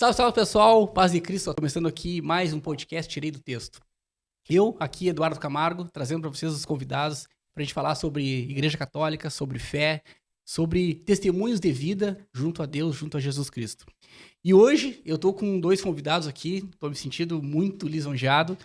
Salve, salve pessoal, paz de Cristo, começando aqui mais um podcast Tirei do Texto. Eu, aqui, Eduardo Camargo, trazendo para vocês os convidados para a gente falar sobre Igreja Católica, sobre fé, sobre testemunhos de vida junto a Deus, junto a Jesus Cristo. E hoje eu tô com dois convidados aqui, tô me sentindo muito lisonjeado,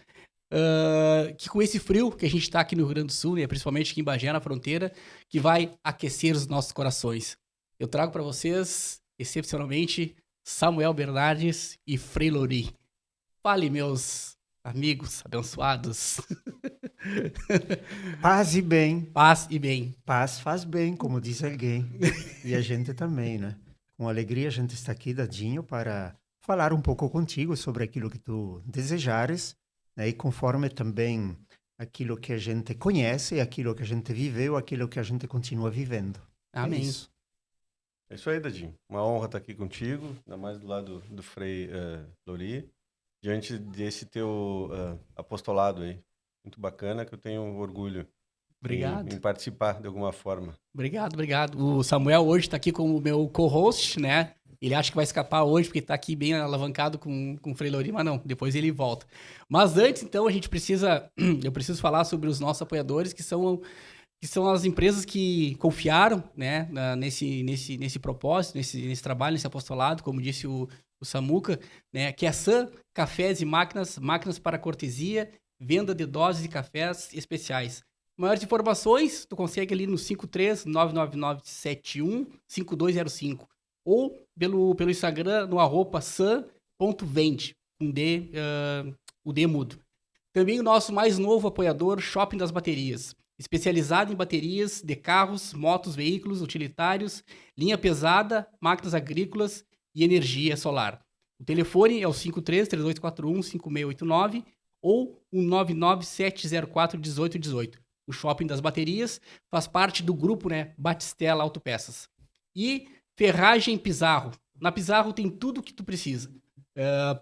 que com esse frio que a gente está aqui no Rio Grande do Sul, né, principalmente aqui em Bagé, na fronteira, que vai aquecer os nossos corações. Eu trago para vocês, excepcionalmente, Samuel Bernardes e Frei Lori. Fale, meus amigos abençoados. Paz e bem. Paz e bem. Paz faz bem, como diz alguém. E a gente também, né? Com alegria a gente está aqui, Dadinho, para falar um pouco contigo sobre aquilo que tu desejares, né? E conforme também aquilo que a gente conhece, aquilo que a gente viveu, aquilo que a gente continua vivendo. Amém. É isso aí, Dadinho. Uma honra estar aqui contigo, ainda mais do lado do Frei Lori, diante desse teu apostolado aí. Muito bacana, que eu tenho orgulho em participar de alguma forma. Obrigado. O Samuel hoje está aqui como meu co-host, né? Ele acha que vai escapar hoje porque está aqui bem alavancado com o Frei Lori, mas não, depois ele volta. Mas antes, então, eu preciso falar sobre os nossos apoiadores, que são as empresas que confiaram, né, nesse propósito, nesse trabalho, nesse apostolado, como disse o Samuca, né, que é a Sam Cafés e Máquinas para cortesia, venda de doses de cafés especiais. Maiores informações, tu consegue ali no 53-99971-5205 ou pelo Instagram no @sam.vende, o D mudo. Também o nosso mais novo apoiador, Shopping das Baterias. Especializado em baterias de carros, motos, veículos utilitários, linha pesada, máquinas agrícolas e energia solar. O telefone é o 53-3241-5689 ou o 99704-1818. O Shopping das Baterias faz parte do grupo, né, Batistella Autopeças. E Ferragem Pizarro. Na Pizarro tem tudo o que tu precisa.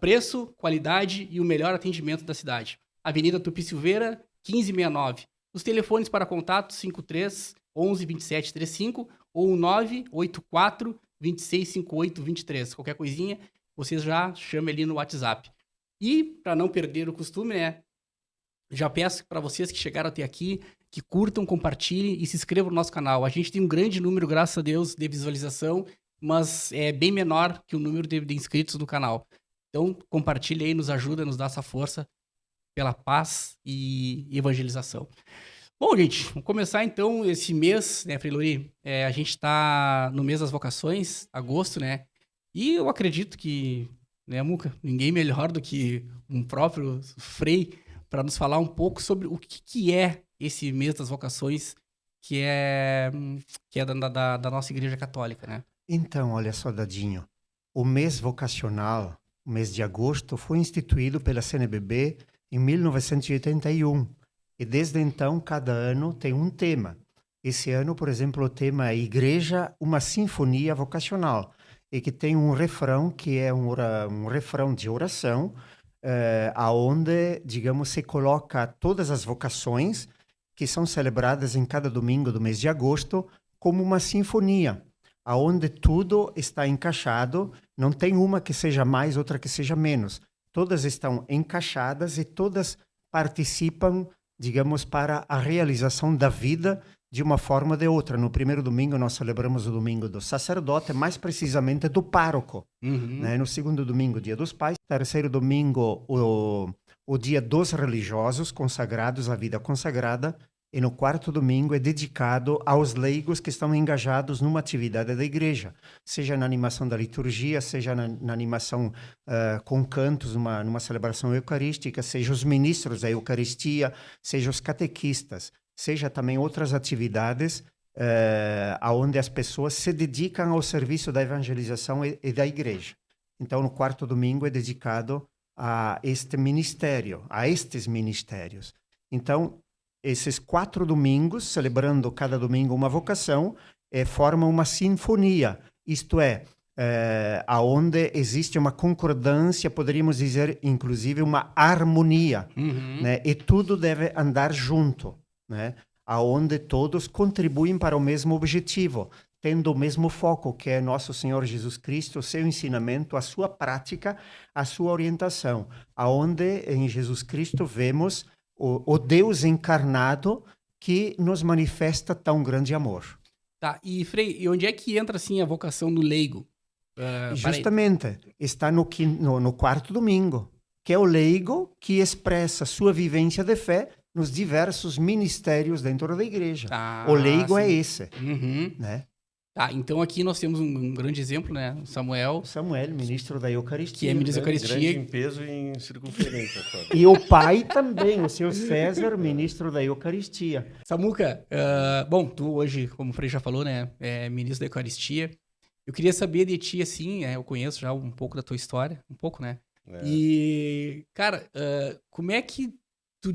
Preço, qualidade e o melhor atendimento da cidade. Avenida Tupi Silveira, 1569. Os telefones para contato 53 11 27 35 ou 984 26 58 23. Qualquer coisinha, vocês já chamem ali no WhatsApp. E, para não perder o costume, né? Já peço para vocês que chegaram até aqui, que curtam, compartilhem e se inscrevam no nosso canal. A gente tem um grande número, graças a Deus, de visualização, mas é bem menor que o número de inscritos do canal. Então, compartilhe aí, nos ajuda, nos dá essa força pela paz e evangelização. Bom, gente, vamos começar então esse mês, né, Frei Lori? A gente está no mês das vocações, agosto, né? E eu acredito que, né, Muca, ninguém melhor do que um próprio Frei para nos falar um pouco sobre o que é esse mês das vocações, que é da nossa Igreja Católica, né? Então, olha só, Dadinho, o mês vocacional, o mês de agosto, foi instituído pela CNBB em 1981. E desde então, cada ano tem um tema. Esse ano, por exemplo, o tema é Igreja, uma Sinfonia Vocacional. E que tem um refrão, que é um refrão de oração, aonde, digamos, se coloca todas as vocações que são celebradas em cada domingo do mês de agosto como uma sinfonia, aonde tudo está encaixado, não tem uma que seja mais, outra que seja menos. Todas estão encaixadas e todas participam, digamos, para a realização da vida de uma forma ou de outra. No primeiro domingo nós celebramos o domingo do sacerdote, mais precisamente do pároco. Né? No segundo domingo, o dia dos pais. Terceiro domingo, o dia dos religiosos consagrados à vida consagrada. E no quarto domingo é dedicado aos leigos que estão engajados numa atividade da igreja, seja na animação da liturgia, seja na animação com cantos, numa celebração eucarística, seja os ministros da Eucaristia, seja os catequistas, seja também outras atividades onde as pessoas se dedicam ao serviço da evangelização e da igreja. Então, no quarto domingo é dedicado a estes ministérios. Então, esses 4 domingos, celebrando cada domingo uma vocação, formam uma sinfonia, isto é, aonde existe uma concordância, poderíamos dizer, inclusive, uma harmonia, né? E tudo deve andar junto, né? Aonde todos contribuem para o mesmo objetivo, tendo o mesmo foco, que é nosso Senhor Jesus Cristo, seu ensinamento, a sua prática, a sua orientação, aonde em Jesus Cristo vemos o Deus encarnado que nos manifesta tão grande amor. Tá, e Frei, e onde é que entra, assim, a vocação do leigo? Justamente, está no quarto domingo, que é o leigo que expressa sua vivência de fé nos diversos ministérios dentro da igreja. O leigo é esse, Uhum. né? Tá, então aqui nós temos um grande exemplo, né? O Samuel, Samuel, ministro da Eucaristia. que é ministro da Eucaristia. Grande em peso e em circunferência. Só. E o pai também, o seu César, ministro da Eucaristia. Samuca, bom, tu hoje, como o Frei já falou, né? É ministro da Eucaristia. Eu queria saber de ti, assim, eu conheço já um pouco da tua história, um pouco, né? É. E, cara, como é que tu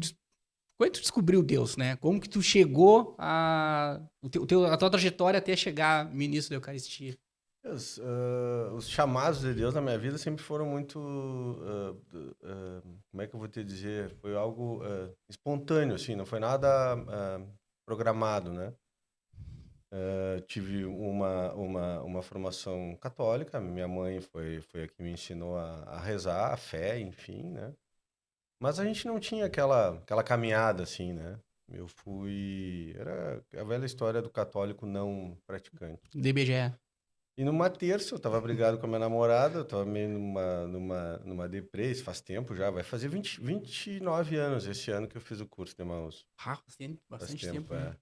descobriu Deus, né? Como que tu chegou a tua trajetória até chegar ministro da Eucaristia? Os chamados de Deus na minha vida sempre foram muito, como é que eu vou te dizer, foi algo espontâneo, assim, não foi nada programado, né? Tive uma formação católica, minha mãe foi a que me ensinou a rezar, a fé, enfim, né? Mas a gente não tinha aquela caminhada, assim, né? Era a velha história do católico não praticante. DBGE. E numa terça, eu tava brigado com a minha namorada, eu tava meio numa deprê, isso faz tempo já, vai fazer 29 anos esse ano que eu fiz o curso de Emmaus. Bastante tempo, é. né?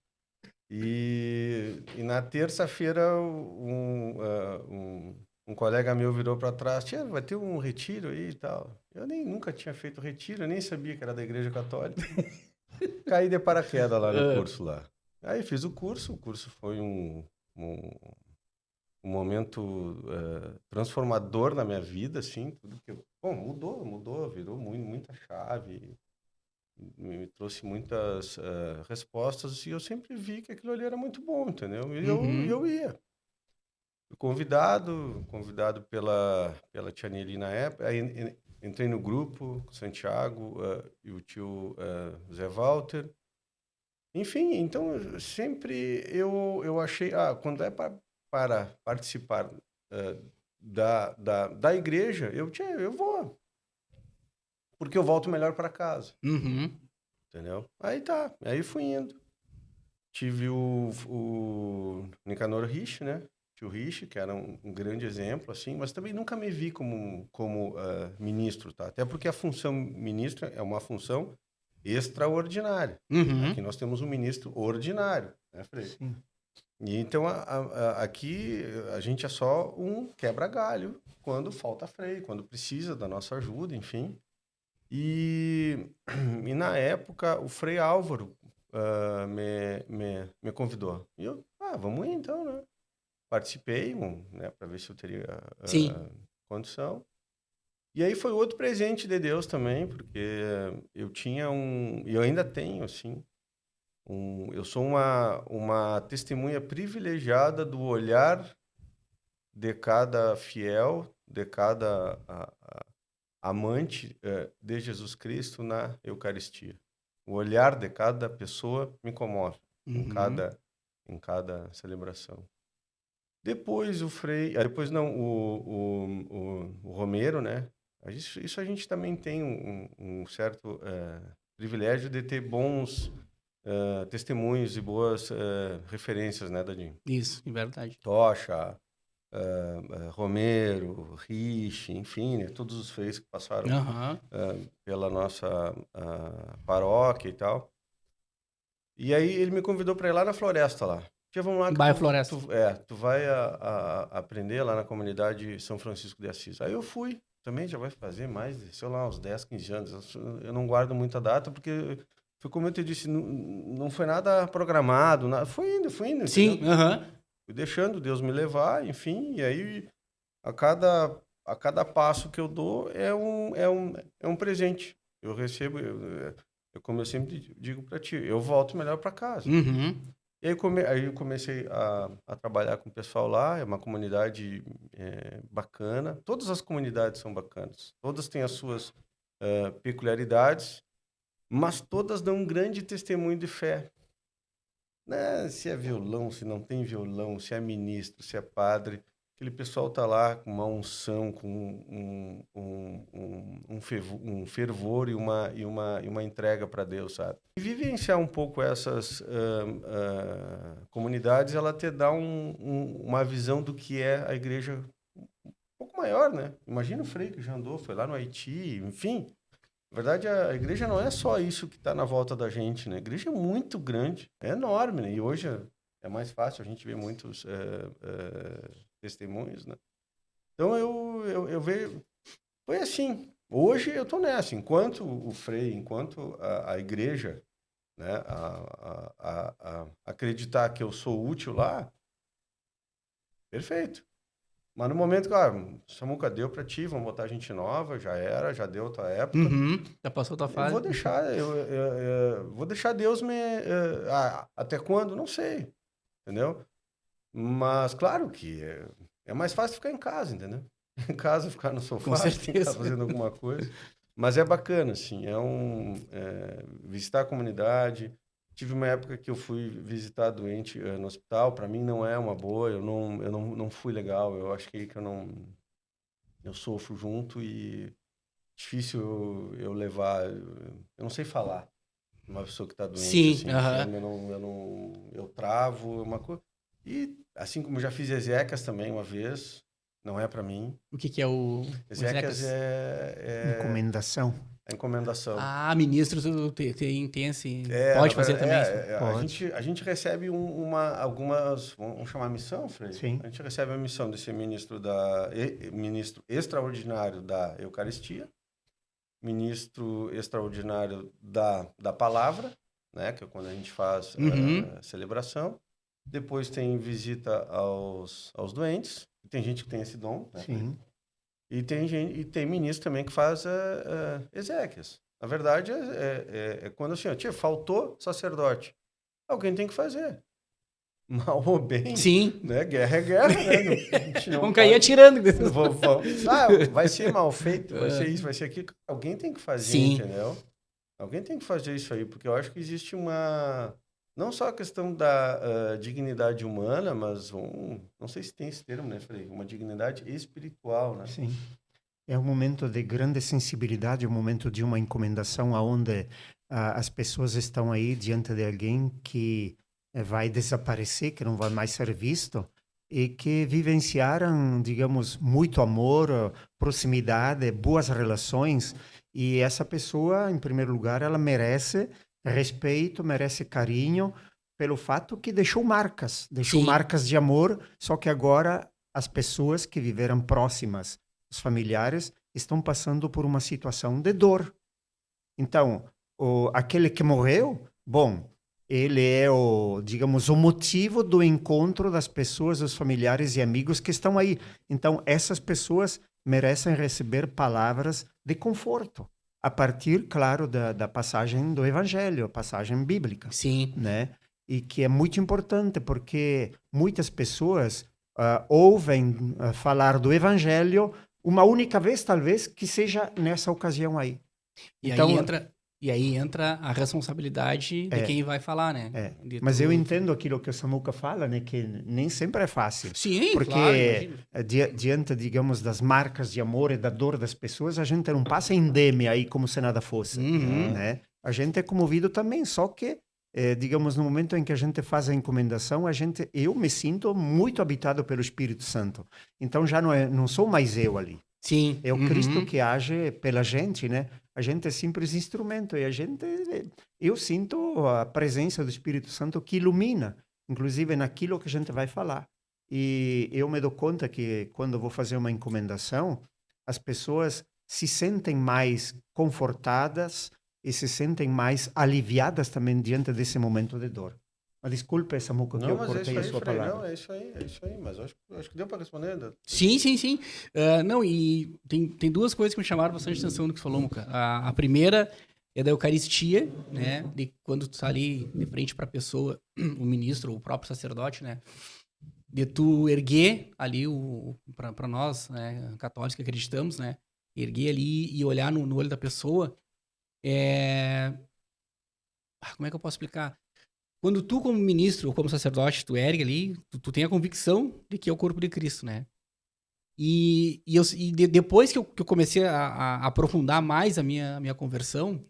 E na terça-feira, um colega meu virou para trás, tia, vai ter um retiro aí e tal. Eu nunca tinha feito retiro, eu nem sabia que era da Igreja Católica. Caí de paraquedas lá no curso lá. Aí fiz o curso foi um momento transformador na minha vida, assim, tudo que mudou, virou muita chave, me trouxe muitas respostas e eu sempre vi que aquilo ali era muito bom, entendeu? E eu ia. Fui convidado pela tia Nelly na época, aí entrei no grupo, Santiago e o tio Zé Walter. Enfim, então sempre eu achei, quando é para participar da igreja, eu vou, porque eu volto melhor para casa, entendeu? Aí fui indo. Tive o Nicanor Rich, né? Tio Rich, que era um grande exemplo, assim, mas também nunca me vi como ministro, tá? Até porque a função ministro é uma função extraordinária. Aqui nós temos um ministro ordinário, né, Frei? Sim. E então, aqui, a gente é só um quebra-galho quando falta Frei, quando precisa da nossa ajuda, enfim. E na época, o Frei Álvaro me convidou. E eu, vamos ir então, né? Participei, né, para ver se eu teria condição. E aí foi outro presente de Deus também, porque eu tinha e eu ainda tenho, assim, eu sou uma testemunha privilegiada do olhar de cada fiel, de cada amante de Jesus Cristo na Eucaristia. O olhar de cada pessoa me comove em cada celebração. Depois o Frei, depois não, o Romero, né? Isso a gente também tem um certo privilégio de ter bons testemunhos e boas referências, né, Dadinho? Isso, é verdade. Tocha, Romero, Rich, enfim, né, todos os freis que passaram pela nossa paróquia e tal. E aí ele me convidou para ir lá na floresta lá. Tia, vamos lá. Bairro Floresta. Tu vai aprender lá na comunidade São Francisco de Assis. Aí eu fui. Também já vai fazer mais, sei lá, uns 10, 15 anos. Eu não guardo muita data, porque foi como eu te disse, não foi nada programado, nada. Foi indo. Sim, fui deixando Deus me levar, enfim. E aí, a cada passo que eu dou é um presente. Eu recebo, como eu sempre digo para ti, eu volto melhor para casa. E aí eu comecei a trabalhar com o pessoal lá, é uma comunidade bacana. Todas as comunidades são bacanas, todas têm as suas peculiaridades, mas todas dão um grande testemunho de fé. né, se é violão, se não tem violão, se é ministro, se é padre, aquele pessoal tá lá com uma unção, com um fervor e uma entrega para Deus, sabe? E vivenciar um pouco essas comunidades, ela te dá uma visão do que é a igreja um pouco maior, né? Imagina o Frei que já andou, foi lá no Haiti, enfim. Na verdade, a igreja não é só isso que está na volta da gente, né? A igreja é muito grande, é enorme, né? E hoje é mais fácil, a gente vê muitos testemunhos, né? Então, eu vejo... Foi assim. Hoje eu estou nessa. Enquanto o Frei, enquanto a igreja, né? Acreditar que eu sou útil lá, perfeito. Mas no momento que, Samuca, deu pra ti, vamos botar gente nova, já era, já deu a tua época. Já passou a tua Eu fase. vou deixar, vou deixar Deus me... até quando? Não sei, entendeu? Mas, claro que é mais fácil ficar em casa, entendeu? Em casa, ficar no sofá, Com certeza. ficar fazendo alguma coisa. Mas é bacana, assim, visitar a comunidade. Tive uma época que eu fui visitar doente no hospital, para mim não é uma boa, eu não fui legal, eu achei que eu sofro junto e difícil eu levar, eu não sei falar uma pessoa que está doente, Sim, assim, aham. eu travo, uma coisa. E assim como já fiz Ezequias também uma vez, não é para mim. O que que é o Ezequias Ezequias? Encomendação. a encomendação. Ministro, tu tem esse... É, Pode fazer também. Pode. a gente recebe algumas, vamos chamar missão, Frei? Sim. A gente recebe a missão de ser ministro extraordinário da Eucaristia, ministro extraordinário da palavra, né, que é quando a gente faz a celebração. Depois tem visita aos doentes, tem gente que tem esse dom, né? Sim. E tem ministro também que faz exéquias. Na verdade, é quando assim, tia, faltou sacerdote. Alguém tem que fazer. Mal ou bem, Sim. né? Guerra é guerra, né? A gente não Vamos cair pode- atirando. vai ser mal feito, vai ser isso, vai ser aquilo. Alguém tem que fazer, Sim. entendeu? Alguém tem que fazer isso aí, porque eu acho que existe não só a questão da dignidade humana, mas não sei se tem esse termo, né, Frei? Uma dignidade espiritual, né? Sim. É um momento de grande sensibilidade, um momento de uma encomendação onde as pessoas estão aí diante de alguém que vai desaparecer, que não vai mais ser visto, e que vivenciaram, digamos, muito amor, proximidade, boas relações, e essa pessoa, em primeiro lugar, ela merece respeito, merece carinho, pelo fato que deixou marcas Sim. de amor, só que agora as pessoas que viveram próximas, os familiares, estão passando por uma situação de dor. Então, aquele que morreu, bom, ele é digamos, o motivo do encontro das pessoas, dos familiares e amigos que estão aí. Então, essas pessoas merecem receber palavras de conforto, a partir, claro, da passagem do Evangelho, a passagem bíblica. Sim. Né? E que é muito importante, porque muitas pessoas ouvem falar do Evangelho uma única vez, talvez, que seja nessa ocasião aí. E aí entra a responsabilidade de quem vai falar, né? Mas eu entendo aquilo que o Samuca fala, né? Que nem sempre é fácil. Sim, porque claro, diante, digamos, das marcas de amor e da dor das pessoas, a gente não passa indeme aí como se nada fosse. Né? A gente é comovido também, só que digamos, no momento em que a gente faz a encomendação, eu me sinto muito habitado pelo Espírito Santo. Então já não sou mais eu ali. Sim. É o Cristo que age pela gente, né? A gente é simples instrumento e eu sinto a presença do Espírito Santo que ilumina, inclusive naquilo que a gente vai falar. E eu me dou conta que quando eu vou fazer uma encomendação, as pessoas se sentem mais confortadas e se sentem mais aliviadas também diante desse momento de dor. Mas desculpe, Samuca, que eu cortei a sua palavra. Não, é isso aí, mas acho que deu para responder. Sim. Não, e tem duas coisas que me chamaram bastante atenção no que você falou, Muca. A primeira é da Eucaristia, né? De quando tu tá ali de frente para a pessoa, o ministro, o próprio sacerdote, né? De tu erguer ali para nós, né, católicos que acreditamos, né? Erguer ali e olhar no olho da pessoa. Como é que eu posso explicar? quando tu, como ministro ou como sacerdote, tu ergue ali, tu tem a convicção de que é o corpo de Cristo, né? Depois que eu comecei a aprofundar mais a minha conversão,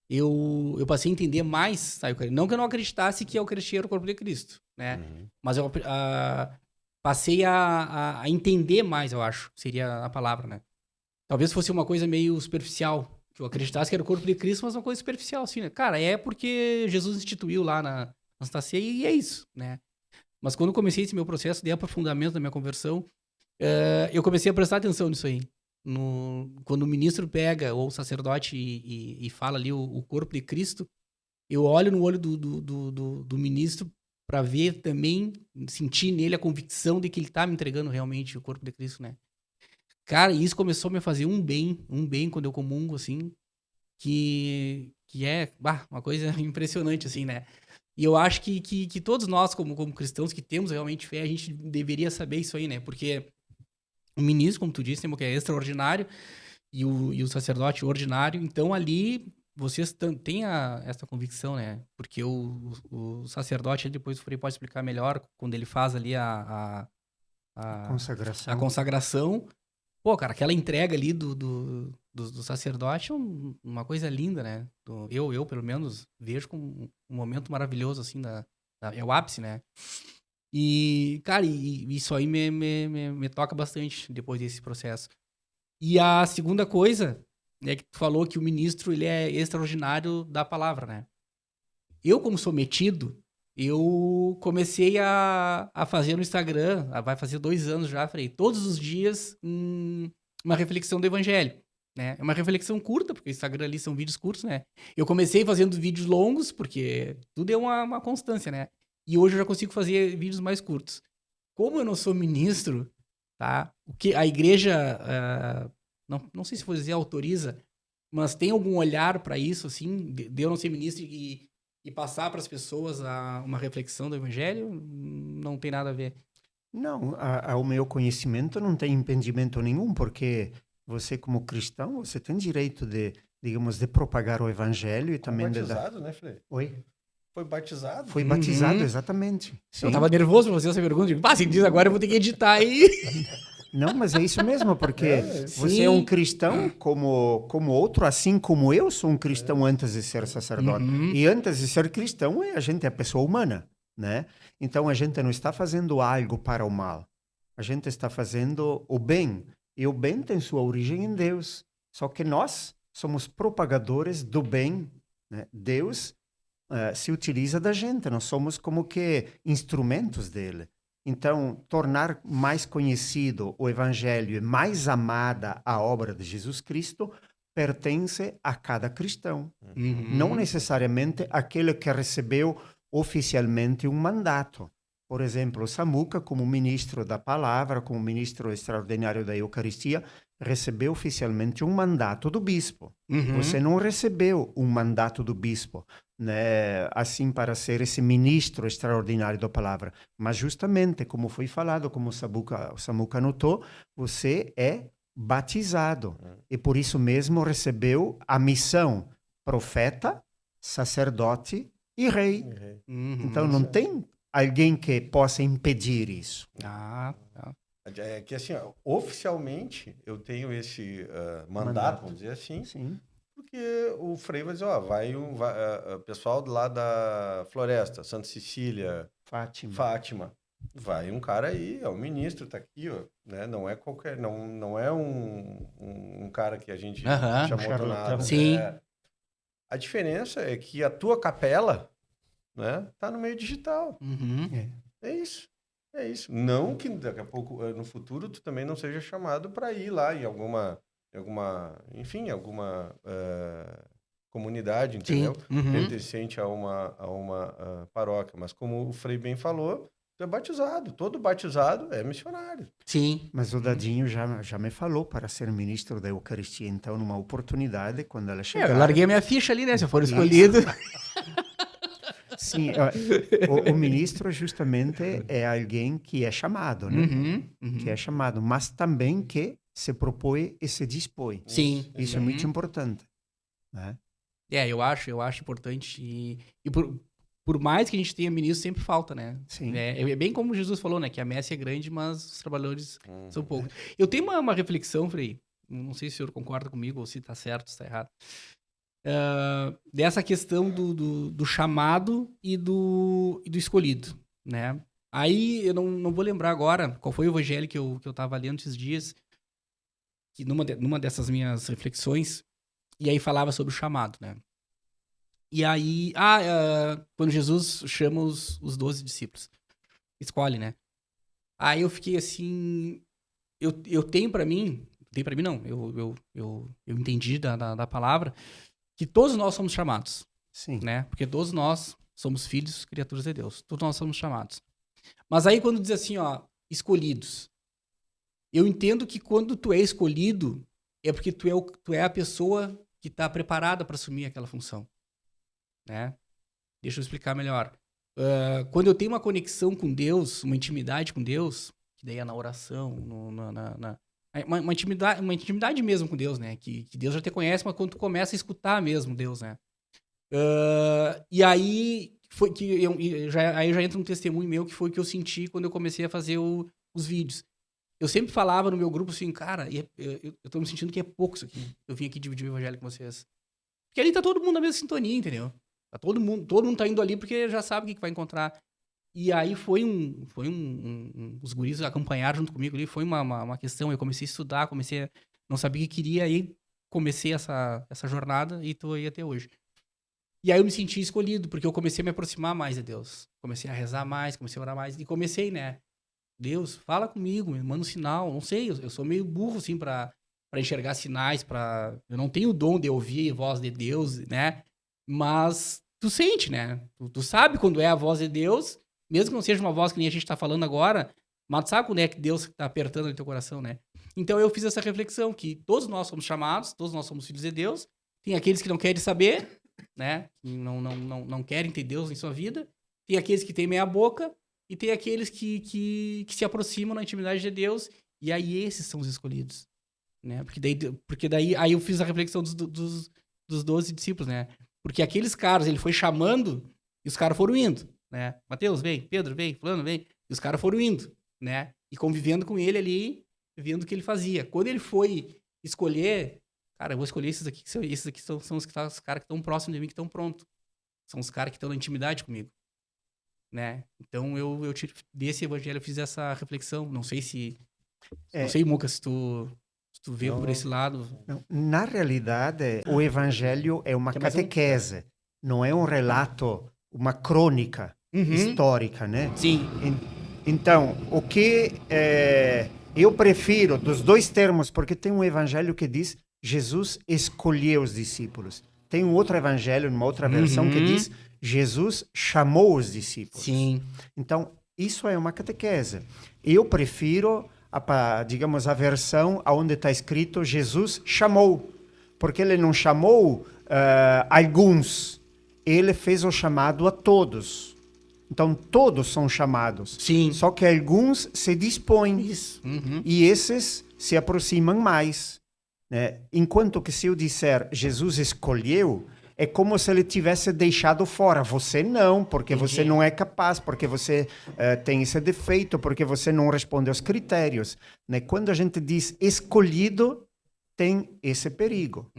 eu passei a entender mais, sabe? Não que eu não acreditasse que a Eucaristia era o corpo de Cristo, né? Uhum. Mas eu passei a entender mais, eu acho, seria a palavra, né? Talvez fosse uma coisa meio superficial, que eu acreditasse que era o corpo de Cristo, mas uma coisa superficial, assim, né? Cara, é porque Jesus instituiu lá na Santa Ceia e é isso, né? Mas quando eu comecei esse meu processo de aprofundamento da minha conversão, eu comecei a prestar atenção nisso aí. Quando o ministro pega, ou o sacerdote, e fala ali o corpo de Cristo, eu olho no olho do ministro para ver também, sentir nele a convicção de que ele tá me entregando realmente o corpo de Cristo, né? Cara, isso começou a me fazer um bem quando eu comungo, assim, que é uma coisa impressionante, assim, né? E eu acho que todos nós, como cristãos que temos realmente fé, a gente deveria saber isso aí, né? Porque o ministro, como tu disse, que é extraordinário, e o sacerdote ordinário, então ali vocês têm essa convicção, né? Porque o sacerdote, depois o Frei pode explicar melhor, quando ele faz ali a Consagração. consagração. Pô, cara, aquela entrega ali do sacerdote é uma coisa linda, né? Eu, pelo menos, vejo como um momento maravilhoso, assim, é o ápice, né? E, cara, isso aí me toca bastante depois desse processo. E a segunda coisa é que tu falou que o ministro, ele é extraordinário da palavra, né? Eu, como sou metido, eu comecei a fazer no Instagram, vai fazer 2 anos já, Frei, todos os dias uma reflexão do evangelho, né? É uma reflexão curta, porque o Instagram ali são vídeos curtos, né? Eu comecei fazendo vídeos longos, porque tudo é uma constância, né? E hoje eu já consigo fazer vídeos mais curtos. Como eu não sou ministro, tá? O que a igreja, não sei se vou dizer autoriza, mas tem algum olhar para isso, assim, de eu não ser ministro e passar para as pessoas uma reflexão do evangelho? Não tem nada a ver. Não, ao meu conhecimento não tem impedimento nenhum, porque você, como cristão, você tem direito de, digamos, de propagar o evangelho e também batizado, né, Frei? Oi? Foi batizado? Foi batizado, exatamente. Sim. Eu tava nervoso pra fazer essa pergunta. Digo, se diz agora, eu vou ter que editar aí. Não, mas é isso mesmo, porque você é um cristão como outro, assim como eu sou um cristão antes de ser sacerdote. E antes de ser cristão, a gente é pessoa humana, né? Então, a gente não está fazendo algo para o mal. A gente está fazendo o bem. E o bem tem sua origem em Deus. Só que nós somos propagadores do bem, né? Deus se utiliza da gente. Nós somos como que instrumentos dele. Então, tornar mais conhecido o Evangelho e mais amada a obra de Jesus Cristo pertence a cada cristão. Não necessariamente aquele que recebeu oficialmente um mandato. Por exemplo, Samuca, como ministro da palavra, como ministro extraordinário da Eucaristia, recebeu oficialmente um mandato do bispo. Você não recebeu um mandato do bispo, né, assim para ser esse ministro extraordinário da palavra. Mas justamente, como foi falado, como o Samuca notou, você é batizado. E por isso mesmo recebeu a missão profeta, sacerdote e rei. Então não tem alguém que possa impedir isso. É que assim, oficialmente eu tenho esse mandato, vamos dizer assim. Sim. Porque o Frei vai dizer, vai o pessoal lá da Floresta, Santa Cecília, Fátima. Vai um cara aí, o ministro tá aqui, ó, né? Não é qualquer, não é um cara que a gente chamou do nada. Sim. A diferença é que a tua capela, né, tá no meio digital. É isso. É isso. Não que daqui a pouco, no futuro, tu também não seja chamado para ir lá em alguma comunidade, entendeu? Pertencente a uma paróquia. Mas como o Frei bem falou, tu é batizado. Todo batizado é missionário. Sim. Mas o Dadinho já me falou para ser ministro da Eucaristia. Então, numa oportunidade, quando ela chegar... eu larguei a minha ficha ali, né? Se eu for escolhido... Sim, o ministro justamente é alguém que é chamado, né? Que é chamado, mas também que se propõe e se dispõe. Sim. Isso é muito importante, né? Eu acho importante. E por por mais que a gente tenha ministros, sempre falta, né? Sim. É bem como Jesus falou, né? Que a messe é grande, mas os trabalhadores são poucos. Eu tenho uma reflexão, Frei, não sei se o senhor concorda comigo ou se tá certo, se tá errado, dessa questão do chamado e do escolhido, né? Aí eu não vou lembrar agora qual foi o evangelho que eu tava lendo esses dias, que numa dessas minhas reflexões, e aí falava sobre o chamado, né? E aí, quando Jesus chama os 12 discípulos, escolhe, né? Aí eu fiquei assim, eu tenho pra mim não, eu entendi da palavra, que todos nós somos chamados, Sim. né? Porque todos nós somos filhos, criaturas de Deus, todos nós somos chamados. Mas aí quando diz assim, ó, escolhidos, eu entendo que quando tu é escolhido, é porque tu é a pessoa que tá preparada para assumir aquela função. Né? Deixa eu explicar melhor. Quando eu tenho uma conexão com Deus, uma intimidade com Deus, que daí é na oração, uma intimidade mesmo com Deus, né? Que Deus já te conhece, mas quando tu começa a escutar mesmo Deus, né? E aí foi que aí já entra um testemunho meu que foi o que eu senti quando eu comecei a fazer os vídeos. Eu sempre falava no meu grupo assim, cara, eu tô me sentindo que é pouco isso aqui. Eu vim aqui dividir o evangelho com vocês. Porque ali tá todo mundo na mesma sintonia, entendeu? Tá todo mundo tá indo ali porque já sabe o que vai encontrar. E aí os guris acompanharam junto comigo ali, foi uma questão, eu comecei a estudar, não sabia o que queria, aí comecei essa jornada e tô aí até hoje. E aí eu me senti escolhido, porque eu comecei a me aproximar mais de Deus. Comecei a rezar mais, comecei a orar mais, e comecei, né? Deus, fala comigo, me manda um sinal, não sei, eu sou meio burro, assim, pra enxergar sinais, eu não tenho o dom de ouvir a voz de Deus, né? Mas tu sente, né? Tu sabe quando é a voz de Deus, mesmo que não seja uma voz que nem a gente tá falando agora, mas tu sabe quando é que Deus tá apertando no teu coração, né? Então eu fiz essa reflexão, que todos nós somos chamados, todos nós somos filhos de Deus, tem aqueles que não querem saber, né? Que não querem ter Deus em sua vida, tem aqueles que têm meia boca, e tem aqueles que se aproximam na intimidade de Deus, e aí esses são os escolhidos, né? Porque daí aí eu fiz a reflexão dos 12 discípulos, né? Porque aqueles caras, ele foi chamando e os caras foram indo, né? Mateus, vem. Pedro, vem. Fulano, vem. E os caras foram indo, né? E convivendo com ele ali, vendo o que ele fazia. Quando ele foi escolher, cara, eu vou escolher esses aqui são os caras que estão próximos de mim, que estão prontos. São os caras que estão na intimidade comigo, né? Então eu desse evangelho eu fiz essa reflexão. Não sei se... Não sei, Muca, se tu vê por esse lado. Não. Na realidade, o evangelho é uma catequese, não é um relato, uma crônica histórica, né? Sim. Então, o que eu prefiro dos dois termos, porque tem um evangelho que diz Jesus escolheu os discípulos. Tem um outro evangelho, numa outra versão, que diz Jesus chamou os discípulos. Sim. Então, isso é uma catequese. Eu prefiro, digamos, a versão onde está escrito Jesus chamou. Porque ele não chamou alguns. Ele fez o chamado a todos. Então, todos são chamados. Sim. Só que alguns se dispõem. Isso. E esses se aproximam mais. Né? Enquanto que se eu disser Jesus escolheu, é como se ele tivesse deixado fora. Você não, porque você não é capaz, porque você tem esse defeito, porque você não responde aos critérios. Né? Quando a gente diz escolhido, tem esse perigo.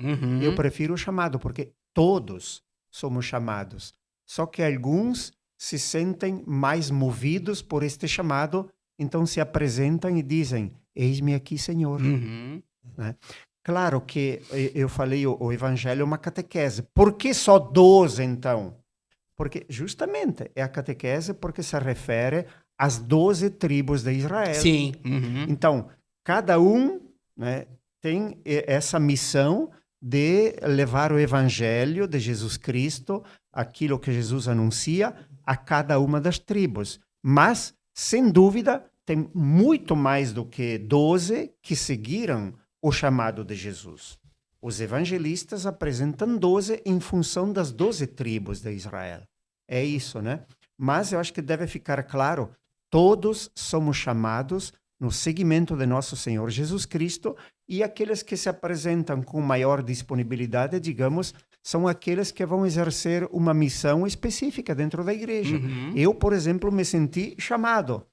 Eu prefiro o chamado, porque todos somos chamados. Só que alguns se sentem mais movidos por este chamado, então se apresentam e dizem, eis-me aqui, Senhor. Né? Claro que eu falei, o evangelho é uma catequese. Por que só 12, então? Porque justamente é a catequese porque se refere às 12 tribos de Israel. Sim. Então, cada um, né, tem essa missão de levar o evangelho de Jesus Cristo, aquilo que Jesus anuncia, a cada uma das tribos. Mas, sem dúvida, tem muito mais do que 12 que seguiram o chamado de Jesus. Os evangelistas apresentam 12 em função das 12 tribos de Israel. É isso, né? Mas eu acho que deve ficar claro, todos somos chamados no seguimento de nosso Senhor Jesus Cristo, e aqueles que se apresentam com maior disponibilidade, digamos, são aqueles que vão exercer uma missão específica dentro da igreja. Uhum. Eu, por exemplo, me senti chamado,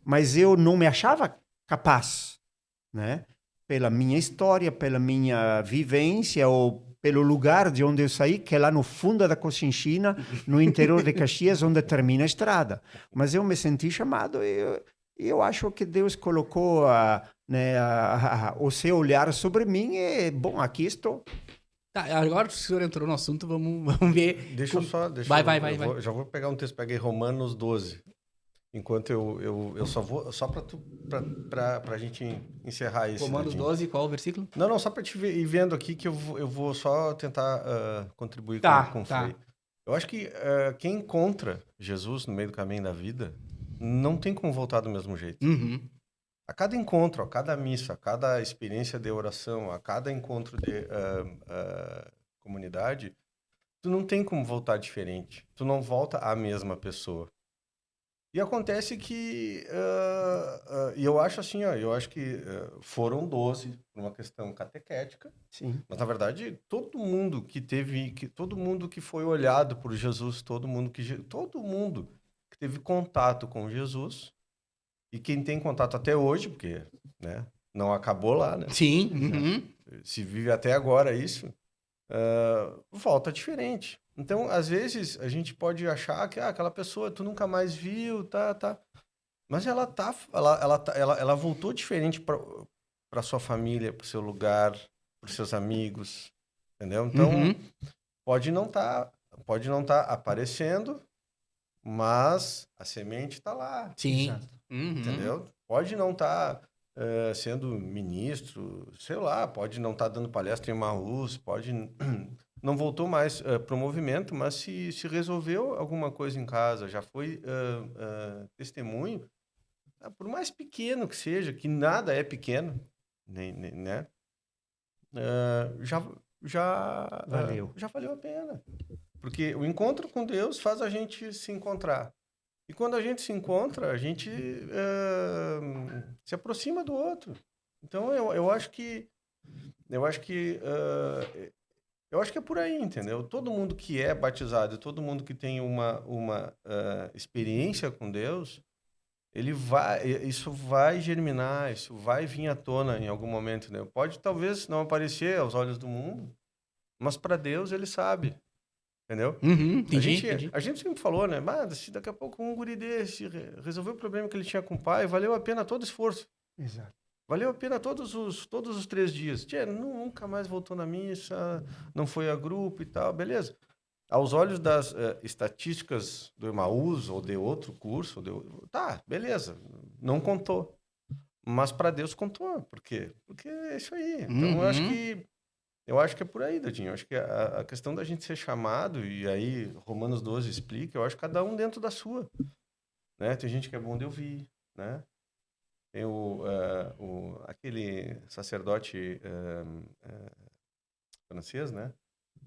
mas eu não me achava capaz, né? Pela minha história, pela minha vivência, ou pelo lugar de onde eu saí, que é lá no fundo da Cochinchina, no interior de Caxias, onde termina a estrada. Mas eu me senti chamado e eu acho que Deus colocou o seu olhar sobre mim e, bom, aqui estou. Tá, agora que o senhor entrou no assunto, vamos ver. Deixa eu só... Vai. Já vou pegar um texto, peguei Romanos 12. Enquanto eu só vou... Só pra gente encerrar isso. Romanos 12, qual o versículo? Não, só pra te ir vendo aqui que eu vou só tentar contribuir com o Frei. Eu acho que quem encontra Jesus no meio do caminho da vida não tem como voltar do mesmo jeito. Uhum. A cada encontro, a cada missa, a cada experiência de oração, a cada encontro de comunidade, tu não tem como voltar diferente. Tu não volta a mesma pessoa. E acontece que... e eu acho assim, eu acho que foram 12 por uma questão catequética. Sim. Mas, na verdade, todo mundo que foi olhado por Jesus, todo mundo que teve contato com Jesus, e quem tem contato até hoje, porque, né, não acabou lá, né? Sim. Uhum. Se vive até agora isso, volta diferente. Então, às vezes, a gente pode achar que aquela pessoa tu nunca mais viu, tá. Mas ela voltou diferente para sua família, para o seu lugar, para os seus amigos, entendeu? Então, pode não tá aparecendo, mas a semente está lá. Sim. Entendeu? Pode não estar sendo ministro, sei lá, pode não estar dando palestra em Emmaus, pode não voltou mais para o movimento, mas se resolveu alguma coisa em casa, já foi testemunho, por mais pequeno que seja, que nada é pequeno, né? Já valeu a pena. Porque o encontro com Deus faz a gente se encontrar. E quando a gente se encontra, a gente se aproxima do outro. Então, eu acho que é por aí, entendeu? Todo mundo que é batizado, todo mundo que tem uma experiência com Deus, isso vai germinar, isso vai vir à tona em algum momento, né? Pode talvez não aparecer aos olhos do mundo, mas para Deus ele sabe. Entendeu? Entendi. A gente sempre falou, né? Mas se daqui a pouco um guri desse resolveu o problema que ele tinha com o pai, valeu a pena todo o esforço. Exato. Valeu a pena todos os 3 dias. Nunca mais voltou na missa, não foi a grupo e tal, beleza. Aos olhos das estatísticas do Emmaus ou de outro curso, tá, beleza, não contou. Mas para Deus contou. Por quê? Porque é isso aí. Então, eu acho que é por aí, Dadinho. Eu acho que a questão da gente ser chamado, e aí Romanos 12 explica, eu acho que cada um dentro da sua. Né? Tem gente que é bom de ouvir, né? Tem aquele sacerdote francês, né?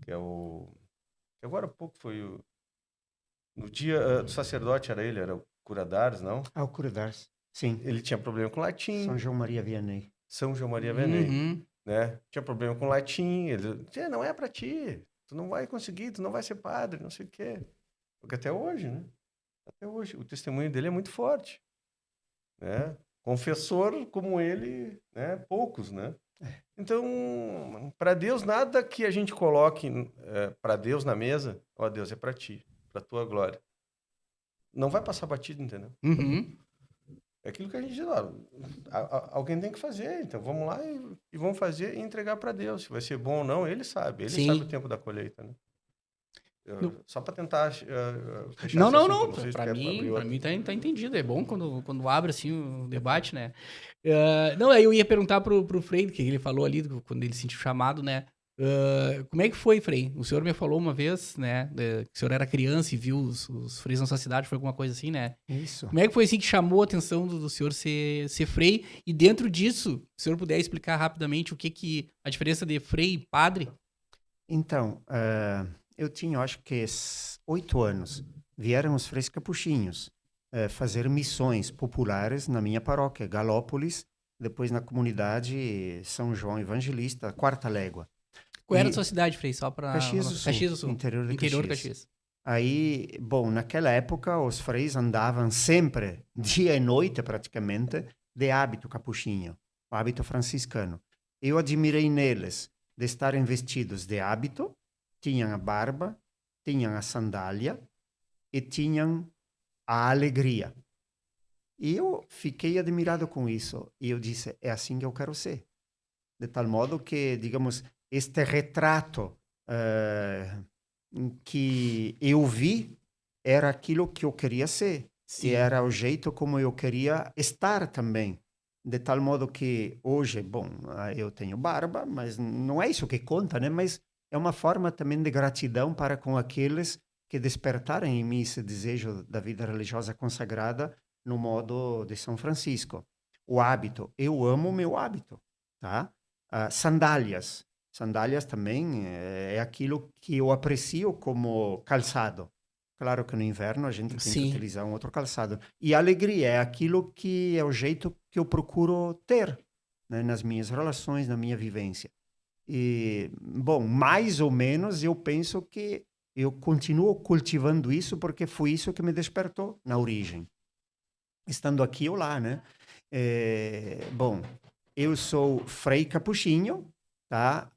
Que agora há pouco foi no dia do sacerdote, era o Cura d'Ars, não? O Cura d'Ars, sim. Ele tinha problema com latim. São João Maria Vianney. Né? Tinha problema com latim, ele não é para ti, tu não vai conseguir, tu não vai ser padre, não sei o quê. Porque até hoje, né? Até hoje, o testemunho dele é muito forte, né? Confessor como ele, né? Poucos, né? Então, para Deus, nada que a gente coloque para Deus na mesa, Deus, é para ti, para tua glória. Não vai passar batido, entendeu? É aquilo que a gente diz lá, alguém tem que fazer, então vamos lá e vamos fazer e entregar para Deus. Se vai ser bom ou não, ele sabe o tempo da colheita, né? Só para tentar fechar não. Para mim tá entendido. É bom quando abre assim o debate, né? Aí eu ia perguntar pro Frei, que ele falou ali, quando ele sentiu chamado, né? Como é que foi, Frei? O senhor me falou uma vez, né? Que o senhor era criança e viu os freis na sua cidade, foi alguma coisa assim, né? Isso. Como é que foi assim que chamou a atenção do senhor ser frei? E dentro disso, se o senhor puder explicar rapidamente o que a diferença de frei e padre? Então, eu tinha, acho que 8 anos. Vieram os freis capuchinhos. fazer missões populares na minha paróquia, Galópolis, depois na comunidade São João Evangelista, Quarta Légua. Qual era a sua cidade, Frei? Só para Caxias do Sul, Caxias do Sul. interior de Interior de Caxias. Caxias. Aí, bom, naquela época os freis andavam sempre, dia e noite praticamente, de hábito capuchinho, o hábito franciscano. Eu admirei neles de estarem vestidos de hábito, tinham a barba, tinham a sandália e tinham a alegria. E eu fiquei admirado com isso. E eu disse, é assim que eu quero ser. De tal modo que, digamos, este retrato que eu vi era aquilo que eu queria ser. Sim. E era o jeito como eu queria estar também. De tal modo que hoje, bom, eu tenho barba, mas não é isso que conta, né? Mas é uma forma também de gratidão para com aqueles que despertaram em mim esse desejo da vida religiosa consagrada no modo de São Francisco. O hábito, eu amo o meu hábito, tá? Sandálias. Sandálias também é aquilo que eu aprecio como calçado. Claro que no inverno a gente tem que utilizar um outro calçado. E a alegria é aquilo que é o jeito que eu procuro ter, né, nas minhas relações, na minha vivência. E, bom, mais ou menos eu penso que eu continuo cultivando isso porque foi isso que me despertou na origem. Estando aqui ou lá, né? Bom, eu sou Frei Capuchinho, tá?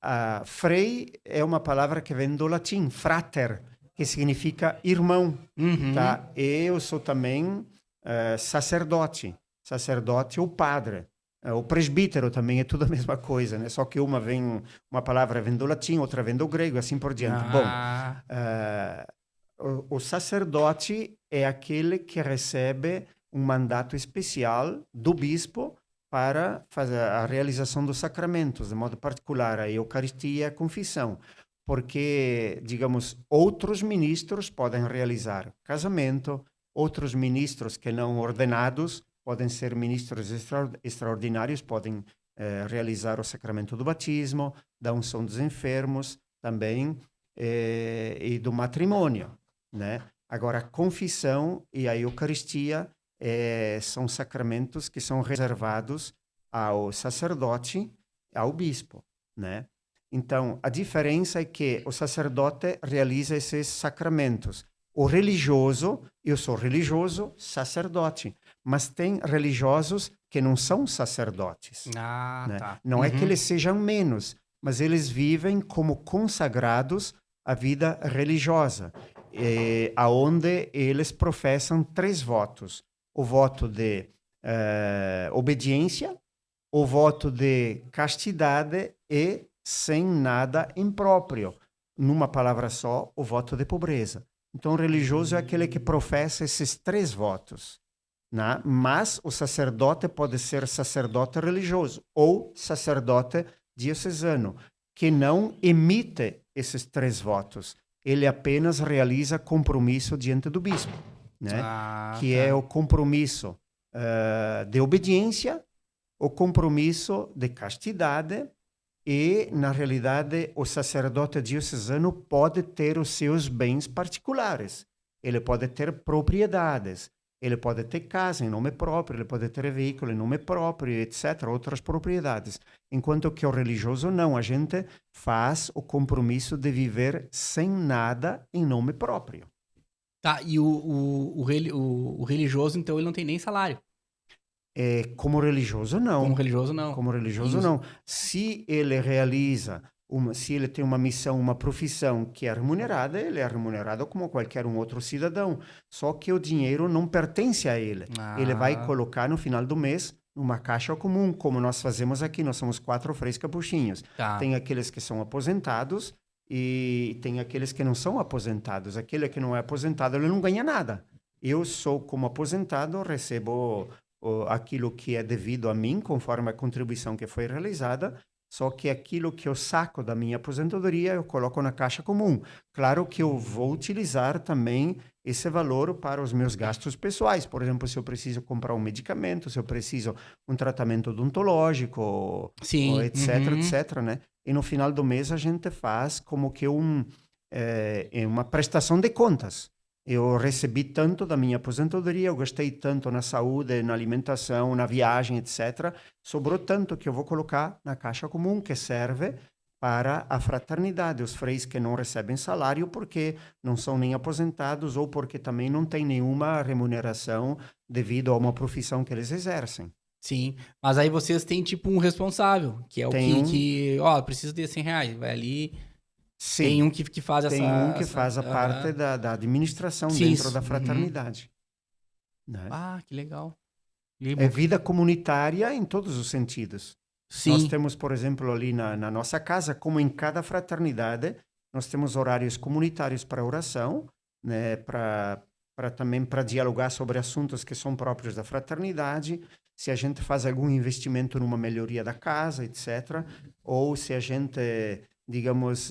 Frei é uma palavra que vem do latim, frater, que significa irmão, tá? E eu sou também sacerdote. Sacerdote ou padre. O presbítero também é tudo a mesma coisa, né? Só que uma palavra vem do latim, outra vem do grego, assim por diante. Bom, o sacerdote é aquele que recebe um mandato especial do bispo para fazer a realização dos sacramentos, de modo particular a Eucaristia e a confissão. Porque, digamos, outros ministros podem realizar casamento, outros ministros que não ordenados podem ser ministros extraordinários, podem realizar o sacramento do batismo, da unção dos enfermos também, e do matrimônio, né? Agora, a confissão e a Eucaristia são sacramentos que são reservados ao sacerdote, ao bispo, né? Então, a diferença é que o sacerdote realiza esses sacramentos. O religioso, eu sou religioso, sacerdote, mas tem religiosos que não são sacerdotes. Né? Tá. Não é que eles sejam menos, mas eles vivem como consagrados à vida religiosa, aonde eles professam 3 votos. O voto de obediência, o voto de castidade e sem nada impróprio. Numa palavra só, o voto de pobreza. Então, o religioso é aquele que professa esses 3 votos. Né? Mas o sacerdote pode ser sacerdote religioso ou sacerdote diocesano, que não emite esses 3 votos. Ele apenas realiza compromisso diante do bispo, né? Que é o compromisso de obediência, o compromisso de castidade e, na realidade, o sacerdote diocesano pode ter os seus bens particulares. Ele pode ter propriedades, ele pode ter casa em nome próprio, ele pode ter veículo em nome próprio, etc., outras propriedades. Enquanto que o religioso não, a gente faz o compromisso de viver sem nada em nome próprio. Tá, e o religioso, então, ele não tem nem salário. Como religioso, não. Como religioso, não. Como religioso, não. Se ele realiza, se ele tem uma missão, uma profissão que é remunerada, ele é remunerado como qualquer um outro cidadão. Só que o dinheiro não pertence a ele. Ele vai colocar no final do mês numa caixa comum, como nós fazemos aqui. Nós somos 4 freis capuchinhos. Tá. Tem aqueles que são aposentados e tem aqueles que não são aposentados. Aquele que não é aposentado, ele não ganha nada. Eu sou, como aposentado, recebo aquilo que é devido a mim, conforme a contribuição que foi realizada, só que aquilo que eu saco da minha aposentadoria, eu coloco na caixa comum. Claro que eu vou utilizar também esse valor para os meus gastos pessoais. Por exemplo, se eu preciso comprar um medicamento, se eu preciso um tratamento odontológico, Sim. etc., etc., né? E no final do mês a gente faz como que uma prestação de contas. Eu recebi tanto da minha aposentadoria, eu gastei tanto na saúde, na alimentação, na viagem, etc. Sobrou tanto que eu vou colocar na caixa comum, que serve para a fraternidade, os freis que não recebem salário porque não são nem aposentados ou porque também não têm nenhuma remuneração devido a uma profissão que eles exercem. Sim, mas aí vocês têm tipo um responsável, que é o ó, precisa de R$ 100, vai ali, Sim, tem um que faz essa... tem um que faz a parte Aham. da administração Sim, dentro da uhum. fraternidade. Né? Ah, que legal. É vida comunitária em todos os sentidos. Sim. Nós temos, por exemplo, ali na nossa casa, como em cada fraternidade, nós temos horários comunitários para oração, né, também para dialogar sobre assuntos que são próprios da fraternidade, se a gente faz algum investimento numa melhoria da casa, etc. Ou se a gente, digamos,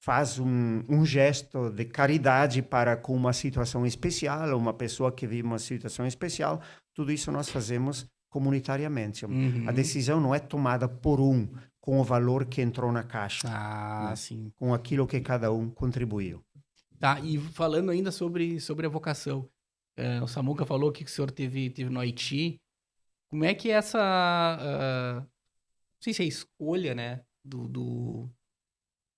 faz um gesto de caridade para com uma situação especial, uma pessoa que vive uma situação especial, tudo isso nós fazemos comunitariamente. Uhum. A decisão não é tomada por com o valor que entrou na caixa, Ah, né? sim. Com aquilo que cada um contribuiu. Tá, e falando ainda sobre a vocação, o Samuca falou que o senhor teve no Haiti. Como é que é essa, não sei se é escolha, né,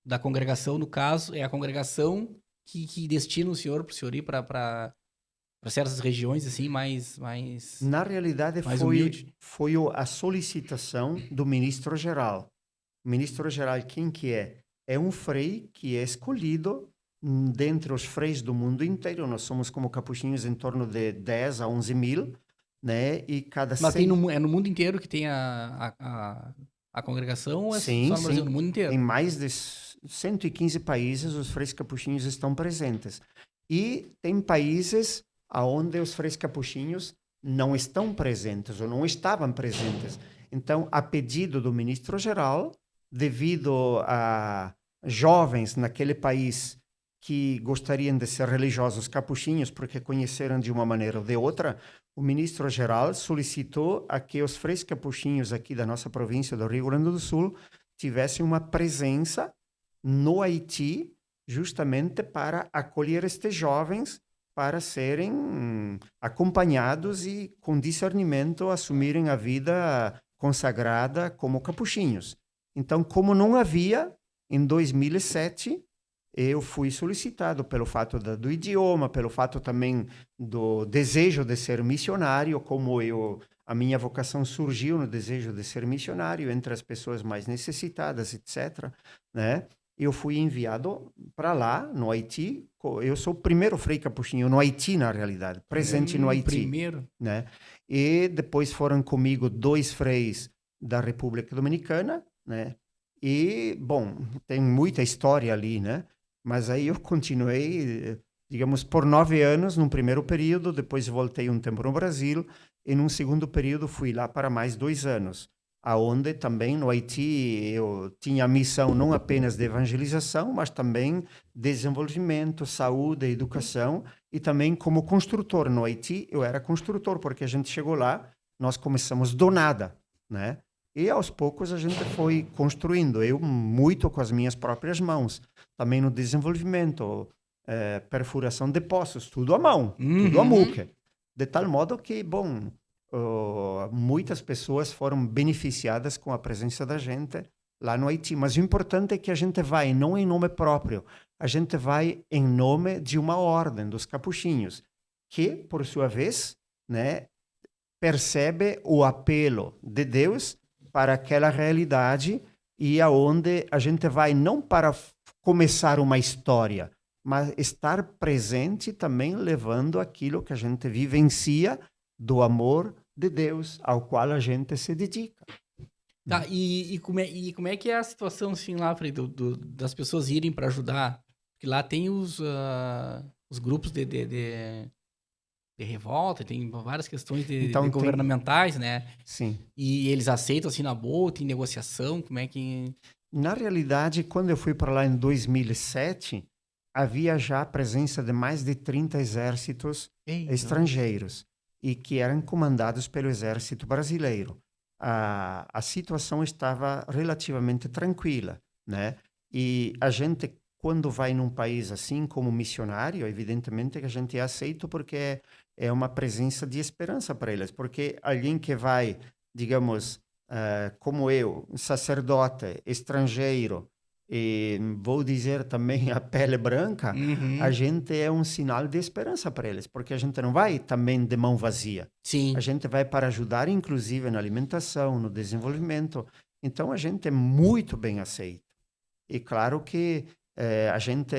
da congregação, no caso, é a congregação que destina o senhor para o senhor ir para certas regiões, assim, mais Na realidade, mais humilde? foi a solicitação do ministro-geral. O ministro-geral, quem que é? É um frei que é escolhido dentre os freis do mundo inteiro. Nós somos como capuchinhos em torno de 10 a 11 mil, né? E cada Mas 100... é no mundo inteiro que tem a congregação ou é Sim, só no Brasil? sim. No mundo inteiro? Em mais de 115 países, os freis capuchinhos estão presentes. E tem países onde os freis capuchinhos não estão presentes ou não estavam presentes. Então, a pedido do ministro-geral, devido a jovens naquele país que gostariam de ser religiosos capuchinhos porque conheceram de uma maneira ou de outra, o ministro-geral solicitou a que os freis capuchinhos aqui da nossa província do Rio Grande do Sul tivessem uma presença no Haiti, justamente para acolher estes jovens, para serem acompanhados e, com discernimento, assumirem a vida consagrada como capuchinhos. Então, como não havia, em 2007, eu fui solicitado pelo fato do idioma, pelo fato também do desejo de ser missionário, como a minha vocação surgiu no desejo de ser missionário entre as pessoas mais necessitadas, etc., né? Eu fui enviado para lá, no Haiti. Eu sou o primeiro frei capuchinho no Haiti, na realidade, presente no Haiti. Primeiro. Né? E depois foram comigo 2 freis da República Dominicana, né? E, bom, tem muita história ali, né? Mas aí eu continuei, digamos, por 9 anos num primeiro período, depois voltei um tempo no Brasil, e num segundo período fui lá para mais 2 anos, aonde também no Haiti eu tinha a missão não apenas de evangelização, mas também desenvolvimento, saúde, educação, e também como construtor. No Haiti eu era construtor, porque a gente chegou lá, nós começamos do nada, né? E aos poucos a gente foi construindo, eu muito com as minhas próprias mãos, também no desenvolvimento, perfuração de poços, tudo à mão, tudo a muque. De tal modo que, bom, muitas pessoas foram beneficiadas com a presença da gente lá no Haiti. Mas o importante é que a gente vai não em nome próprio, a gente vai em nome de uma ordem dos capuchinhos, que, por sua vez, né, percebe o apelo de Deus para aquela realidade e aonde a gente vai não para começar uma história, mas estar presente também levando aquilo que a gente vivencia do amor de Deus ao qual a gente se dedica. Tá, e como é que é a situação assim lá, Frei, das pessoas irem para ajudar? Porque lá tem os grupos de revolta, tem várias questões Então, governamentais, né? Sim. E eles aceitam assim na boa, tem negociação, como é que... Na realidade, quando eu fui para lá em 2007, havia já a presença de mais de 30 exércitos estrangeiros e que eram comandados pelo exército brasileiro. A situação estava relativamente tranquila, né? E a gente quando vai num país assim, como missionário, evidentemente que a gente é aceito porque é uma presença de esperança para eles. Porque alguém que vai, digamos, como eu, um sacerdote estrangeiro, e vou dizer também a pele branca, a Uhum. gente é um sinal de esperança para eles, porque a gente não vai também de mão vazia. A Sim. gente vai para ajudar, inclusive, na alimentação, no desenvolvimento. Então, a gente é muito bem aceito. E claro que a gente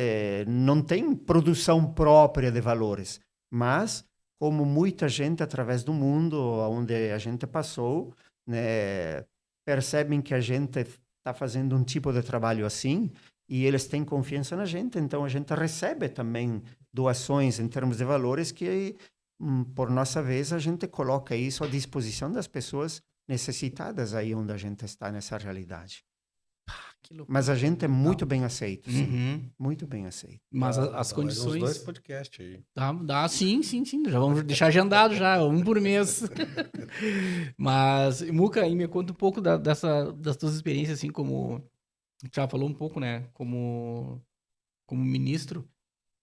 não tem produção própria de valores, mas como muita gente através do mundo onde a gente passou, né, percebem que a gente está fazendo um tipo de trabalho assim e eles têm confiança na gente, então a gente recebe também doações em termos de valores que, por nossa vez, a gente coloca isso à disposição das pessoas necessitadas aí onde a gente está nessa realidade. Que loucura. Mas a gente é muito bem aceito, sim. Uhum. Muito bem aceito. Mas as Dá mais uns 2 condições... podcasts aí. Dá, sim. Já vamos deixar agendado já, um por mês. Mas, Muca, e me conta um pouco das tuas experiências, assim, como... Já falou um pouco, né? Como ministro.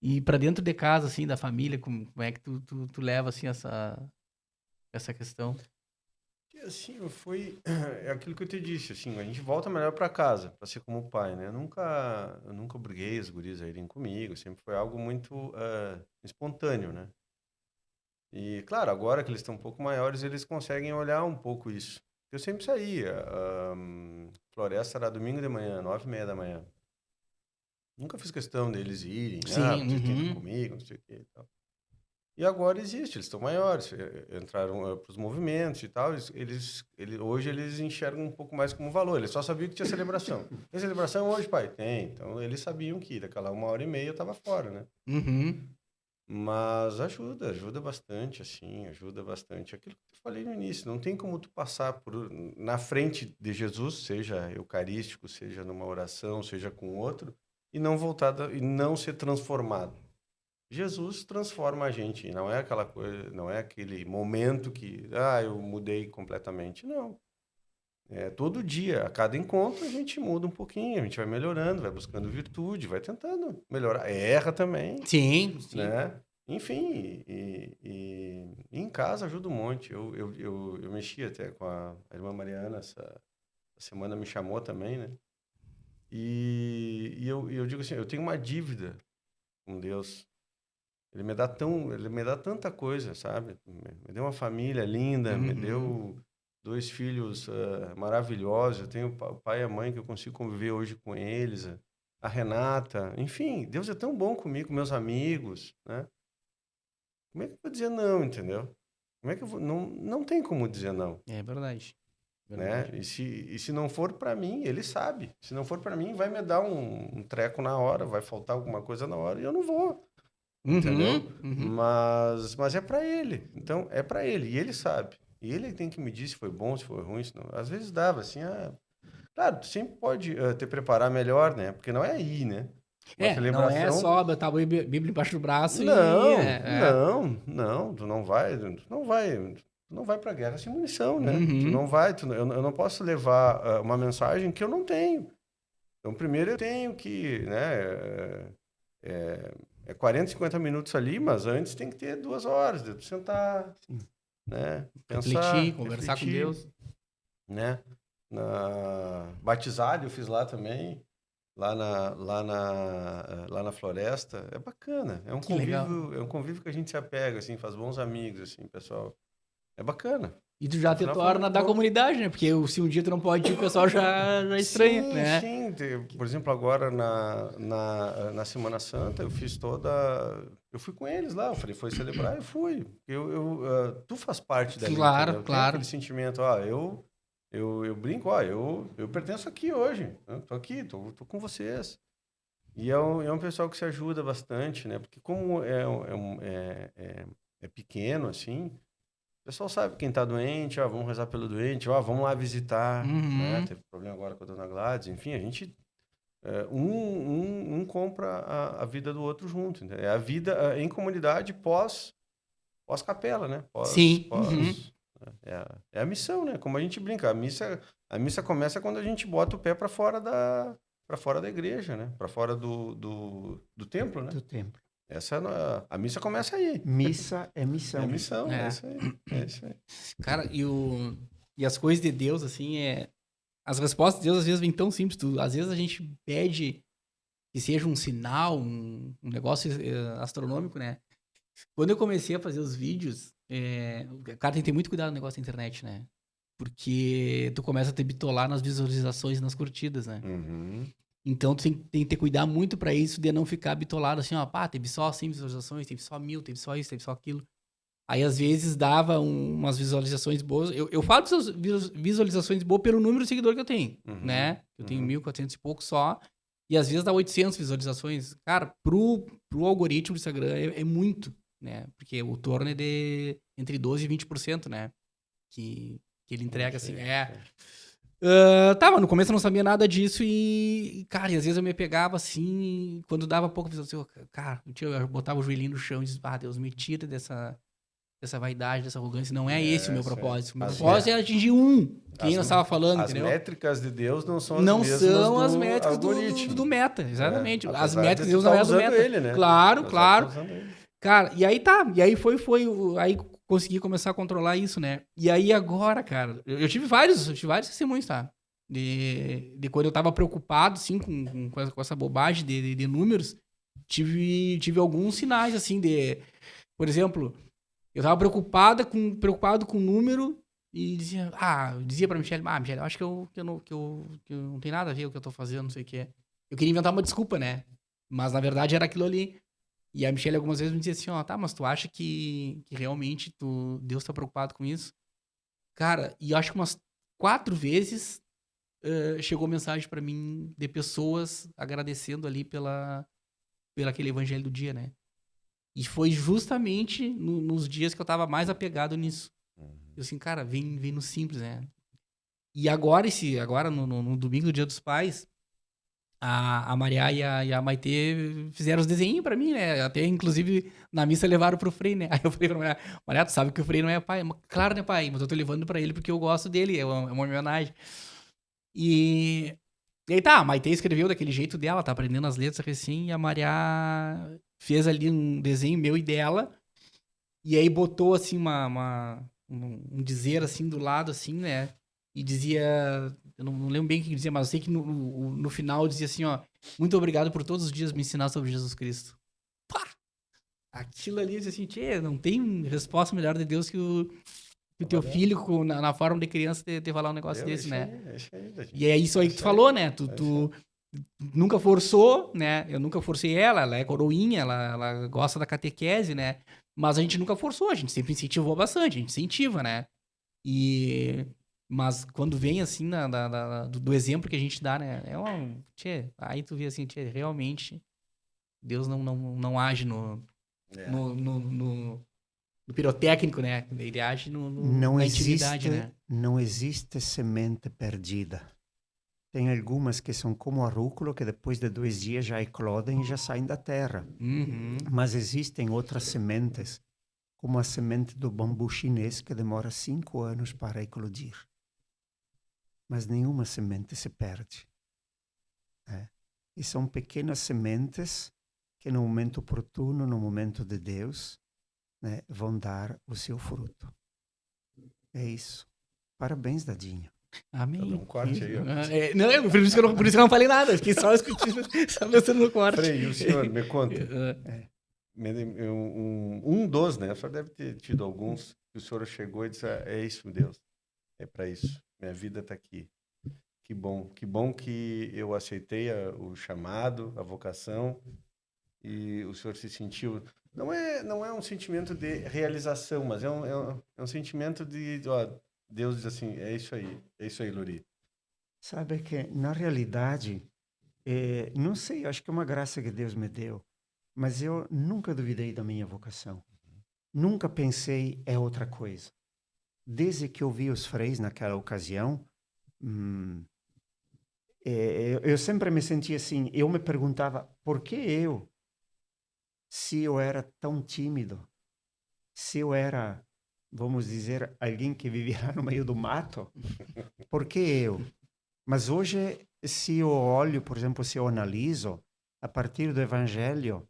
E pra dentro de casa, assim, da família, como é que tu leva, assim, essa questão? E assim, é aquilo que eu te disse, assim, a gente volta melhor para casa, para ser como pai, né? Eu nunca obriguei as gurias a irem comigo, sempre foi algo muito espontâneo, né? E, claro, agora que eles estão um pouco maiores, eles conseguem olhar um pouco isso. Eu sempre saía, floresta era domingo de manhã, 9h30 da manhã. Nunca fiz questão deles irem, Sim, vocês têm que ir uhum. comigo, não sei o quê e tal. E agora existe, eles estão maiores, entraram para os movimentos e tal. Hoje eles enxergam um pouco mais como valor. Eles só sabiam que tinha celebração. Tem celebração hoje, pai? Tem. Então eles sabiam que daquela 1h30 eu estava fora, né? Uhum. Mas ajuda bastante, assim, ajuda bastante. Aquilo que eu falei no início, não tem como tu passar na frente de Jesus, seja eucarístico, seja numa oração, seja com outro, e não e não ser transformado. Jesus transforma a gente, não é aquela coisa, não é aquele momento que, eu mudei completamente, não. É todo dia, a cada encontro a gente muda um pouquinho, a gente vai melhorando, vai buscando virtude, vai tentando melhorar, erra também, Sim. né? Enfim, e em casa ajuda um monte. Eu mexi até com a irmã Mariana, essa semana me chamou também, né? E eu digo assim, eu tenho uma dívida com Deus. Ele me dá tanta coisa, sabe? Me deu uma família linda, me Uhum. deu 2 filhos maravilhosos. Eu tenho o pai e a mãe que eu consigo conviver hoje com eles, a Renata. Enfim, Deus é tão bom comigo, com meus amigos, né? Como é que eu vou dizer não, entendeu? Como é que eu vou... Não tem como dizer não, É verdade. né? Verdade. E se não for para mim, ele sabe. Se não for para mim, vai me dar um treco na hora, vai faltar alguma coisa na hora e eu não vou. Uhum. Entendeu? Uhum. Mas é pra ele. Então, é pra ele. E ele sabe. E ele tem que medir se foi bom, se foi ruim. Se não... Às vezes dava, assim, claro, tu sempre pode te preparar melhor, né? Porque não é aí, né? Uma Não é celebração... só botar a Bíblia embaixo do braço e... Não, não. Tu não vai pra guerra sem munição, né? Tu não Uhum. vai... eu não posso levar uma mensagem que eu não tenho. Então, primeiro eu tenho que, né? É 40, 50 minutos ali, mas antes tem que ter 2 horas de tu sentar, Sim. né? Refletir, Pensar, conversar com refletir, Deus. né? Batizado eu fiz lá também, lá na floresta. É bacana, Que legal. é um convívio que a gente se apega, assim, faz bons amigos, assim, pessoal. É bacana. E tu já No te final foi torna muito da bom. comunidade, né? Porque se um dia tu não pode ir, o pessoal já estranha, Sim, né? sim. Por exemplo, agora na Semana Santa, eu fiz toda. Eu fui com eles lá. Eu falei, foi celebrar? Eu fui. Tu faz parte dali, Claro, entendeu? Tem aquele claro. sentimento, eu brinco, eu pertenço aqui hoje. Eu tô aqui, tô com vocês. E é um pessoal que se ajuda bastante, né? Porque como é pequeno, assim. O pessoal sabe quem tá doente, vamos rezar pelo doente, vamos lá visitar, né? Uhum. Teve problema agora com a dona Gladys, enfim, a gente um compra a vida do outro junto, entendeu? É a vida em comunidade pós capela, né? Sim. Uhum. É a missão, né? Como a gente brinca, a missa começa quando a gente bota o pé para fora para fora da igreja, né? Para fora do templo, né? Do templo. A missa começa aí. Missa é missão. É missão, É. é isso aí. É isso aí. Cara, e as coisas de Deus, assim, as respostas de Deus às vezes vêm tão simples. Às vezes a gente pede que seja um sinal, um negócio astronômico, né? Quando eu comecei a fazer os vídeos, cara, tem que ter muito cuidado no negócio da internet, né? Porque tu começa a te bitolar nas visualizações e nas curtidas, né? Uhum. Então tu tem que ter cuidado muito pra isso, de não ficar bitolado assim, ó, pá, teve só 100 visualizações, teve só 1000, teve só isso, teve só aquilo. Aí às vezes dava umas visualizações boas. Eu falo dessas visualizações boas pelo número de seguidores que eu tenho, Uhum. né? Eu tenho Uhum. 1.400 e pouco só. E às vezes dá 800 visualizações. Cara, pro algoritmo do Instagram é muito, né? Porque o torno é de entre 12% e 20%, né? Que ele entrega, assim. Mas no começo eu não sabia nada disso cara, e às vezes eu me pegava assim, quando dava pouco visualização, cara, eu botava o joelhinho no chão e dizia, Deus, me tira dessa vaidade, dessa arrogância. Não é esse o meu propósito. O meu propósito é atingir que nem nós estávamos falando, As entendeu? métricas de Deus não são as Não mesmas são as do métricas algoritmo. do meta, exatamente. As Apesar métricas de de Deus tu não tá é do usando meta. ele, né? Claro, Apesar claro. de tu tá usando ele. Cara, e aí aí consegui começar a controlar isso, né? E aí agora, cara, eu tive vários testemunhos, tá? De quando eu tava preocupado, assim, com essa bobagem de números, tive alguns sinais, assim, por exemplo, eu tava preocupado com o número e dizia pra Michelle, Michelle, eu acho que eu não tem nada a ver com o que eu tô fazendo, não sei o que é. Eu queria inventar uma desculpa, né? Mas na verdade era aquilo ali. E a Michelle algumas vezes me dizia assim, tá, mas tu acha que realmente Deus tá preocupado com isso? Cara, e eu acho que umas 4 vezes chegou mensagem pra mim de pessoas agradecendo ali pelo aquele evangelho do dia, né? E foi justamente nos dias que eu tava mais apegado nisso. Eu assim, cara, vem no simples, né? E agora no domingo do Dia dos Pais, a Maria e a Maitê fizeram os desenhinhos pra mim, né? Até, inclusive, na missa levaram pro Frei, né? Aí eu falei pra Maria, tu sabe que o Frei não é pai? Claro, né, pai? Mas eu tô levando pra ele porque eu gosto dele, é uma homenagem. E aí a Maitê escreveu daquele jeito dela, tá aprendendo as letras recém, e a Maria fez ali um desenho meu e dela, e aí botou, assim, um dizer, assim, do lado, assim, né? E dizia, eu não lembro bem o que dizia, mas eu sei que no final dizia assim, ó, muito obrigado por todos os dias me ensinar sobre Jesus Cristo. Pá! Aquilo ali, eu disse assim, não tem resposta melhor de Deus que o teu filho, na forma de criança, ter falar um negócio desse, né? E é isso aí que tu falou, né? Tu nunca forçou, né? Eu nunca forcei ela é coroinha, ela gosta da catequese, né? Mas a gente nunca forçou, a gente sempre incentivou bastante, a gente incentiva, né? Mas quando vem assim do exemplo que a gente dá, né? Aí tu vê assim, realmente Deus não age no pirotécnico, né? Ele age na intimidade, né? Não existe semente perdida. Tem algumas que são como a rúcula, que depois de 2 dias já eclodem e já saem da terra. Uhum. Mas existem outras sementes, como a semente do bambu chinês, que demora 5 anos para eclodir. Mas nenhuma semente se perde. E são pequenas sementes que no momento oportuno, no momento de Deus, né, vão dar o seu fruto. É isso. Parabéns, Dadinho. Amém. Um corte aí, ó. Não, por isso que eu não falei nada. Eu fiquei só escutando, só pensando no corte. Frei, o senhor, me conta. Dos, né? O senhor deve ter tido alguns que o senhor chegou e disse, é isso, Deus. É para isso. Minha vida está aqui. Que bom que eu aceitei o chamado, a vocação, e o senhor se sentiu... Não é um sentimento de realização, mas é um sentimento de... Deus diz assim, é isso aí, Lori. Sabe que, na realidade, não sei, acho que é uma graça que Deus me deu, mas eu nunca duvidei da minha vocação. Nunca pensei, é outra coisa. Desde que eu vi os freis naquela ocasião, eu sempre me sentia assim, eu me perguntava, por que eu? Se eu era tão tímido, se eu era, vamos dizer, alguém que vivia no meio do mato, por que eu? Mas hoje se eu olho, por exemplo, se eu analiso, a partir do Evangelho,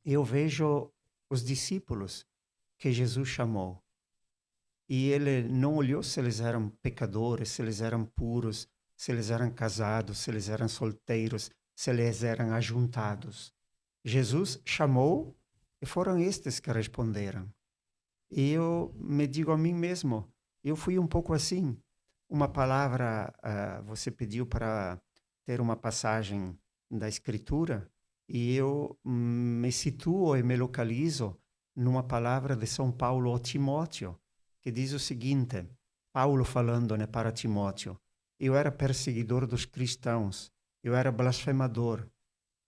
eu vejo os discípulos que Jesus chamou. E ele não olhou se eles eram pecadores, se eles eram puros, se eles eram casados, se eles eram solteiros, se eles eram ajuntados. Jesus chamou e foram estes que responderam. E eu me digo a mim mesmo, eu fui um pouco assim. Uma palavra, você pediu para ter uma passagem da Escritura, e eu me situo e me localizo numa palavra de São Paulo ao Timóteo, que diz o seguinte, Paulo falando, né, para Timóteo, eu era perseguidor dos cristãos, eu era blasfemador,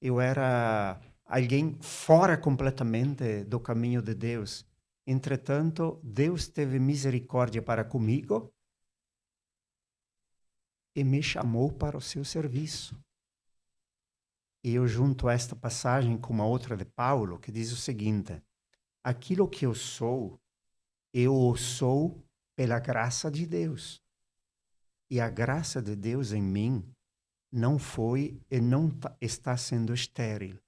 eu era alguém fora completamente do caminho de Deus. Entretanto, Deus teve misericórdia para comigo e me chamou para o seu serviço. E eu junto esta passagem com uma outra de Paulo, que diz o seguinte, aquilo que eu sou pela graça de Deus. E a graça de Deus em mim não foi e não está sendo estéril.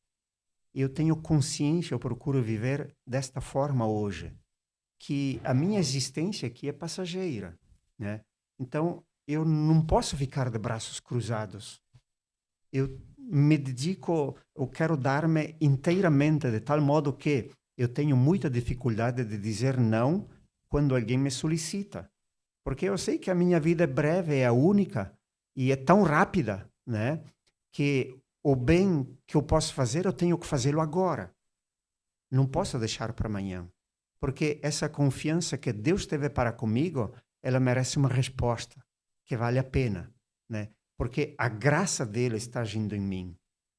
Eu tenho consciência, eu procuro viver desta forma hoje, que a minha existência aqui é passageira, né? Então, eu não posso ficar de braços cruzados. Eu me dedico, eu quero dar-me inteiramente, de tal modo que eu tenho muita dificuldade de dizer não quando alguém me solicita. Porque eu sei que a minha vida é breve, é única e é tão rápida, né? Que o bem que eu posso fazer, eu tenho que fazê-lo agora. Não posso deixar para amanhã. Porque essa confiança que Deus teve para comigo, ela merece uma resposta que vale a pena, né? Porque a graça dele está agindo em mim.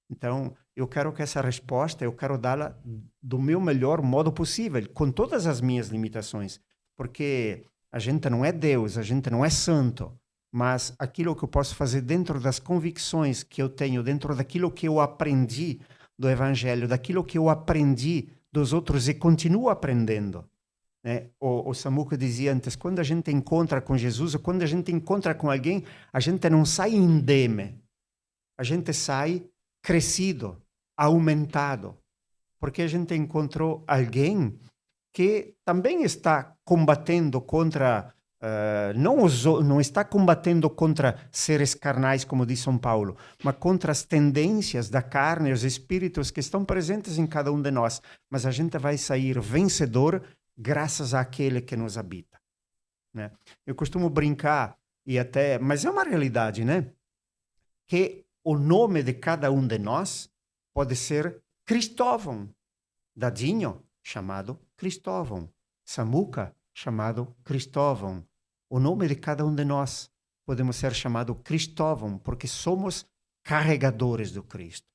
Então, eu quero que essa resposta, eu quero dá-la do meu melhor modo possível, com todas as minhas limitações. Porque a gente não é Deus, a gente não é santo, mas aquilo que eu posso fazer dentro das convicções que eu tenho, dentro daquilo que eu aprendi do Evangelho, daquilo que eu aprendi dos outros e continuo aprendendo. Né? O Samuca dizia antes, quando a gente encontra com Jesus, ou quando a gente encontra com alguém, a gente não sai indeme, a gente sai crescido, aumentado, porque a gente encontrou alguém que também está combatendo contra, não está combatendo contra seres carnais, como diz São Paulo, mas contra as tendências da carne, os espíritos que estão presentes em cada um de nós. Mas a gente vai sair vencedor graças àquele que nos habita. Né? Eu costumo brincar, mas é uma realidade, né? Que o nome de cada um de nós pode ser Cristóvão. Dadinho, chamado Cristóvão. Samuca, chamado Cristóvão. O nome de cada um de nós podemos ser chamado Cristóvão, porque somos carregadores do Cristo.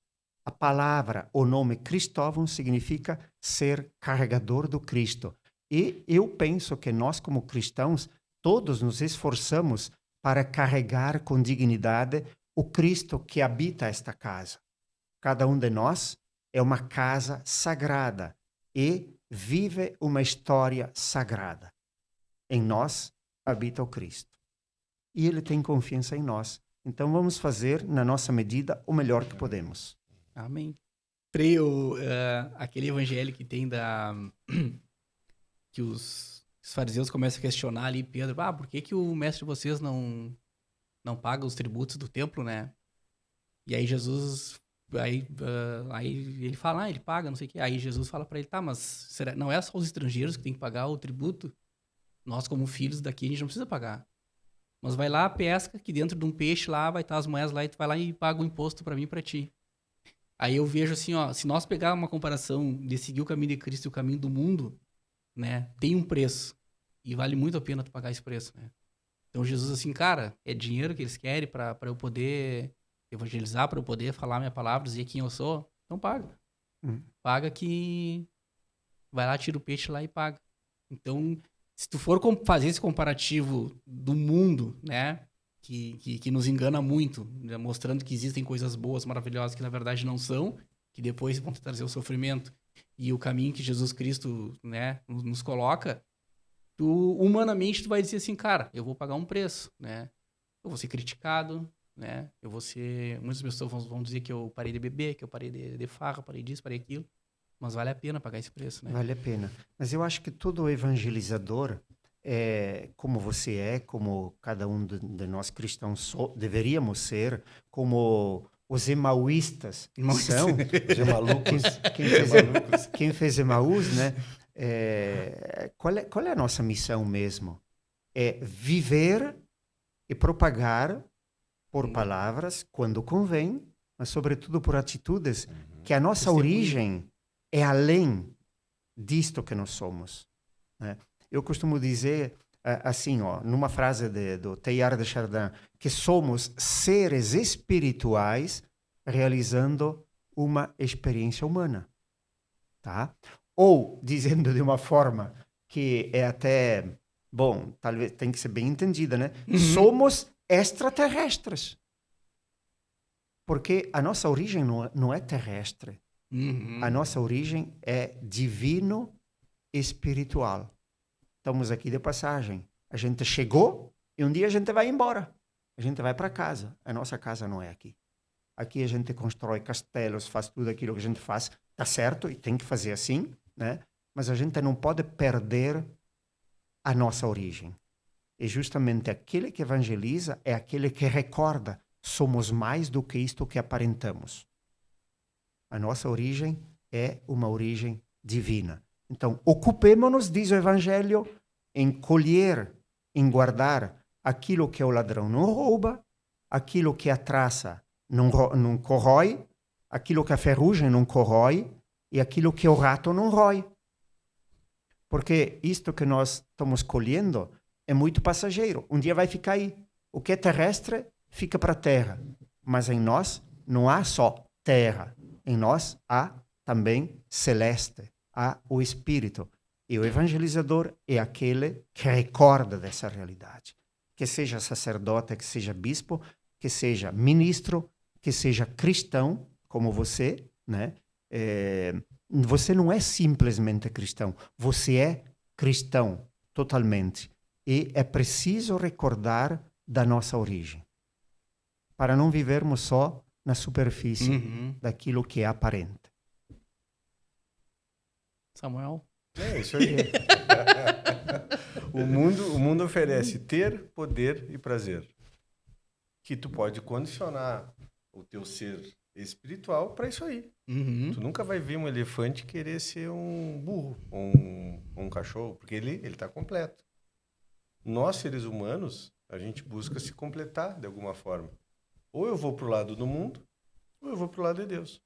A palavra, o nome Cristóvão significa ser carregador do Cristo. E eu penso que nós, como cristãos, todos nos esforçamos para carregar com dignidade o Cristo que habita esta casa. Cada um de nós é uma casa sagrada e vive uma história sagrada. Em nós habita o Cristo. E Ele tem confiança em nós. Então vamos fazer, na nossa medida, o melhor que podemos. Amém. Frei, aquele evangelho que tem que os fariseus começam a questionar ali, Pedro, por que o mestre de vocês não paga os tributos do templo, né? E aí Jesus... Aí ele fala, ele paga, não sei o quê. Aí Jesus fala pra ele, mas não é só os estrangeiros que tem que pagar o tributo? Nós, como filhos daqui, a gente não precisa pagar. Mas vai lá, pesca, que dentro de um peixe lá, vai estar as moedas lá, e tu vai lá e paga o imposto pra mim e pra ti. Aí eu vejo assim, se nós pegar uma comparação de seguir o caminho de Cristo e o caminho do mundo, né, tem um preço. E vale muito a pena tu pagar esse preço, né? Então Jesus assim, cara, é dinheiro que eles querem pra eu poder... evangelizar, para eu poder falar minha palavra, dizer quem eu sou, então paga. Paga que vai lá, tira o peixe lá e paga. Então, se tu for fazer esse comparativo do mundo, né, que nos engana muito, né, mostrando que existem coisas boas, maravilhosas, que na verdade não são, que depois vão trazer o sofrimento, e o caminho que Jesus Cristo, né, nos coloca, humanamente tu vai dizer assim, cara, eu vou pagar um preço, né, eu vou ser criticado, né? Eu vou ser... Muitas pessoas vão dizer que eu parei de beber, que eu parei de farra, parei disso, parei aquilo. Mas vale a pena pagar esse preço, né? Vale a pena. Mas eu acho que todo evangelizador, como você é, como cada um de nós cristãos deveríamos ser, como os emauístas são. Os malucos. Quem fez Emaús, né? Qual é a nossa missão mesmo? É viver e propagar por palavras, quando convém, mas sobretudo por atitudes, que a nossa origem é além disto que nós somos, né? Eu costumo dizer assim, numa frase do Teilhard de Chardin, que somos seres espirituais realizando uma experiência humana, tá? Ou, dizendo de uma forma que é até, bom, talvez tem que ser bem entendida, né? Somos extraterrestres. Porque a nossa origem não é terrestre. A nossa origem é divino-espiritual. Estamos aqui de passagem. A gente chegou e um dia a gente vai embora. A gente vai para casa. A nossa casa não é aqui. Aqui a gente constrói castelos, faz tudo aquilo que a gente faz. Tá certo e tem que fazer assim, né? Mas a gente não pode perder a nossa origem. E justamente aquele que evangeliza é aquele que recorda: somos mais do que isto que aparentamos. A nossa origem é uma origem divina. Então, ocupemo-nos, diz o Evangelho, em colher, em guardar aquilo que o ladrão não rouba, aquilo que a traça não corrói, aquilo que a ferrugem não corrói e aquilo que o rato não rói. Porque isto que nós estamos colhendo é muito passageiro. Um dia vai ficar aí. O que é terrestre fica para a terra. Mas em nós não há só terra. Em nós há também celeste, há o Espírito. E o evangelizador é aquele que recorda dessa realidade. Que seja sacerdote, que seja bispo, que seja ministro, que seja cristão, como você, né? Você não é simplesmente cristão, você é cristão totalmente. E é preciso recordar da nossa origem, para não vivermos só na superfície daquilo que é aparente. Samuel? É isso aí. O mundo oferece ter, poder e prazer. Que tu pode condicionar o teu ser espiritual para isso aí. Tu nunca vai ver um elefante querer ser um burro ou um cachorro, porque ele está completo. Nós, seres humanos, a gente busca se completar de alguma forma. Ou eu vou para o lado do mundo, ou eu vou para o lado de Deus.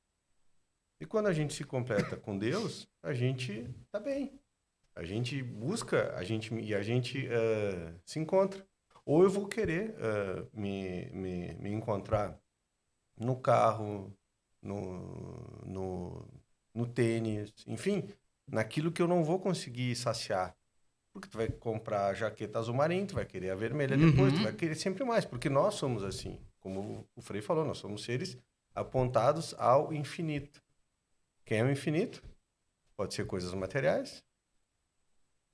E quando a gente se completa com Deus, a gente está bem. A gente busca, a gente se encontra. Ou eu vou querer me encontrar no carro, no tênis, enfim, naquilo que eu não vou conseguir saciar. Porque tu vai comprar a jaqueta azul marinho, tu vai querer a vermelha depois, tu vai querer sempre mais, porque nós somos assim. Como o Frei falou, nós somos seres apontados ao infinito. Quem é o infinito? Pode ser coisas materiais,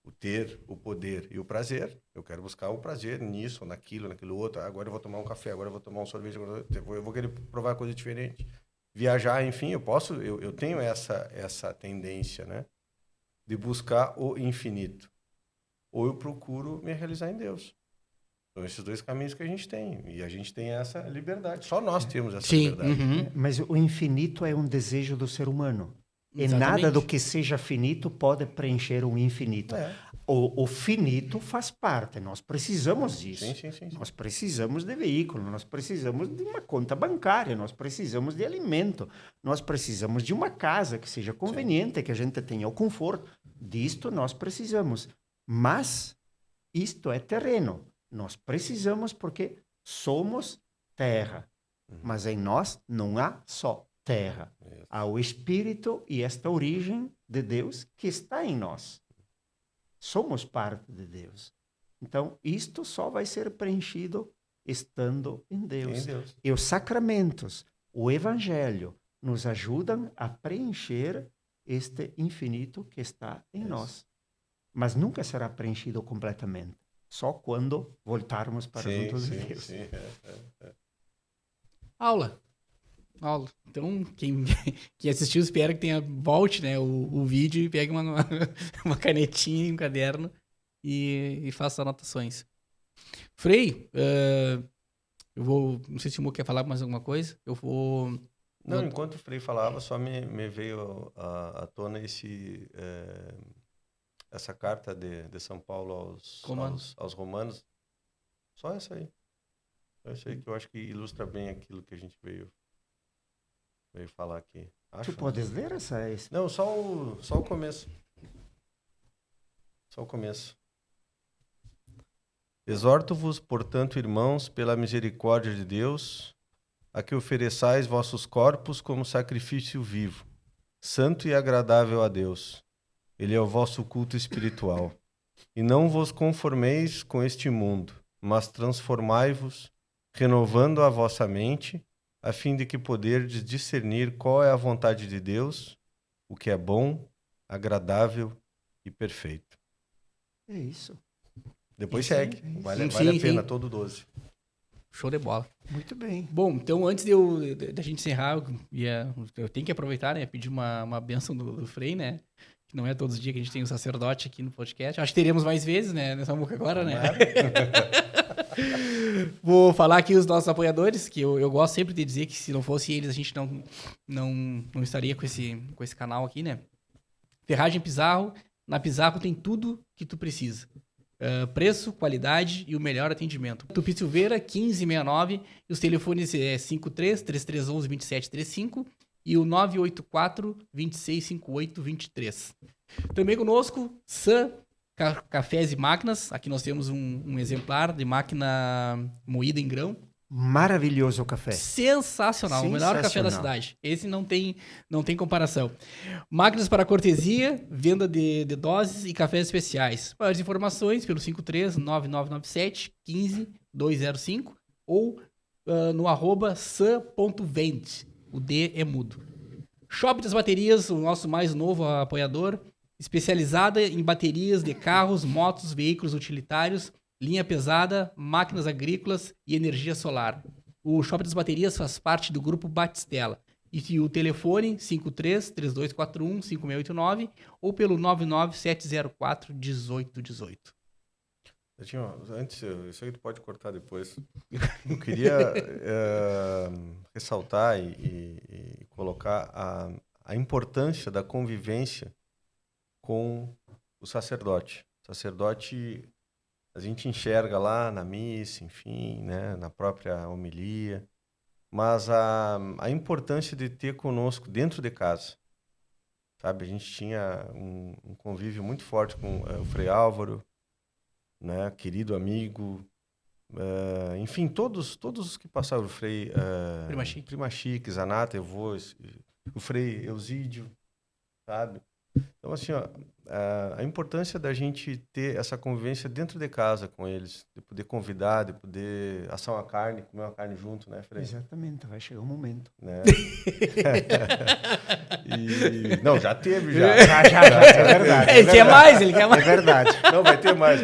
o ter, o poder e o prazer. Eu quero buscar o prazer nisso, naquilo outro. Agora eu vou tomar um café, agora eu vou tomar um sorvete, eu vou querer provar coisa diferente. Viajar, enfim, eu tenho essa tendência, né, de buscar o infinito. Ou eu procuro me realizar em Deus. São esses dois caminhos que a gente tem. E a gente tem essa liberdade. Só nós temos essa liberdade. Mas o infinito é um desejo do ser humano. Exatamente. E nada do que seja finito pode preencher o infinito. O finito faz parte. Nós precisamos disso. Sim. Nós precisamos de veículo, nós precisamos de uma conta bancária, nós precisamos de alimento, nós precisamos de uma casa que seja conveniente, que a gente tenha o conforto. Disto nós precisamos. Mas isto é terreno. Nós precisamos porque somos terra. Mas em nós não há só terra. Há o Espírito e esta origem de Deus que está em nós. Somos parte de Deus. Então, isto só vai ser preenchido estando em Deus. E os sacramentos, o Evangelho, nos ajudam a preencher este infinito que está em nós. Mas nunca será preenchido completamente. Só quando voltarmos para juntos de Deus. Aula. Então, quem assistiu, espero que volte, né, o vídeo e pegue uma canetinha e um caderno e faça anotações. Frei, eu vou... Não sei se o Mo quer falar mais alguma coisa. Eu vou... Não, enquanto o Frei falava, só me veio à tona essa carta de São Paulo aos Romanos. Só essa aí. Só essa aí que eu acho que ilustra bem aquilo que a gente veio falar aqui. Tu podes ler essa? Não, só o começo. Só o começo. Exorto-vos, portanto, irmãos, pela misericórdia de Deus, a que ofereçais vossos corpos como sacrifício vivo, santo e agradável a Deus. Ele é o vosso culto espiritual. E não vos conformeis com este mundo, mas transformai-vos, renovando a vossa mente, a fim de que poderdes discernir qual é a vontade de Deus, o que é bom, agradável e perfeito. É isso. Depois segue. Vale a pena, todo 12. Show de bola. Muito bem. Bom, então antes da gente encerrar, eu tenho que aproveitar, né? Pedir uma bênção do Frei, né? Que não é todos os dias que a gente tem um sacerdote aqui no podcast. Acho que teremos mais vezes, né? Nessa boca agora, né? Vou falar aqui os nossos apoiadores, que eu gosto sempre de dizer que se não fosse eles, a gente não estaria com esse canal aqui, né? Ferragem Pizarro. Na Pizarro tem tudo que tu precisa. Preço, qualidade e o melhor atendimento. Tupi Silveira, 1569, e os telefones 53-3311-2735 e o 984-2658-23. Também conosco, Sam Cafés e Máquinas. Aqui nós temos um exemplar de máquina moída em grão. Maravilhoso café. Sensacional. O melhor café da cidade. Esse não tem comparação. Máquinas para cortesia, venda de doses e cafés especiais. Maiores informações pelo 53-9997-15-205 ou no @san.vende. O D é mudo. Shop das Baterias, o nosso mais novo apoiador, especializada em baterias de carros, motos, veículos utilitários, linha pesada, máquinas agrícolas e energia solar. O Shopping das Baterias faz parte do grupo Batistella. E o telefone 53-3241-5689 ou pelo 99704-1818. Antes, isso aí tu pode cortar depois. Eu queria ressaltar e colocar a importância da convivência com o sacerdote. O sacerdote... A gente enxerga lá na missa, enfim, né, na própria homilia, mas a importância de ter conosco dentro de casa, sabe? A gente tinha um convívio muito forte com o Frei Álvaro, né, querido amigo, enfim, todos os que passaram, o Frei Prima Chique, Zanata, o Frei Eusídio, sabe? Então, assim, a importância da gente ter essa convivência dentro de casa com eles, de poder convidar, de poder assar uma carne, comer uma carne junto, né, Frei? Exatamente, vai chegar um momento. Né? Não, já teve, já. É verdade. Ele quer mais, ele quer mais. É verdade. Não, vai ter mais.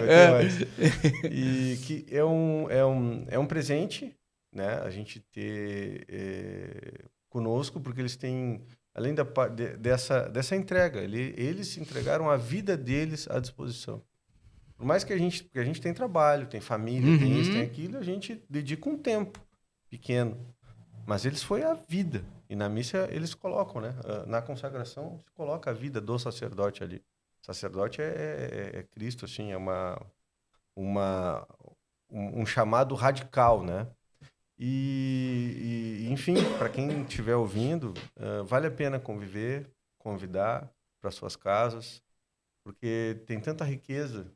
E que é um presente, né, a gente ter conosco, porque eles têm... Além dessa entrega, eles se entregaram a vida deles à disposição. Por mais que a gente tem trabalho, tem família, tem isso, tem aquilo, a gente dedica um tempo pequeno. Mas eles foi a vida. E na missa eles colocam, né? Na consagração se coloca a vida do sacerdote ali. O sacerdote é Cristo, assim, é um chamado radical, né? Enfim, para quem estiver ouvindo, vale a pena convidar para suas casas, porque tem tanta riqueza.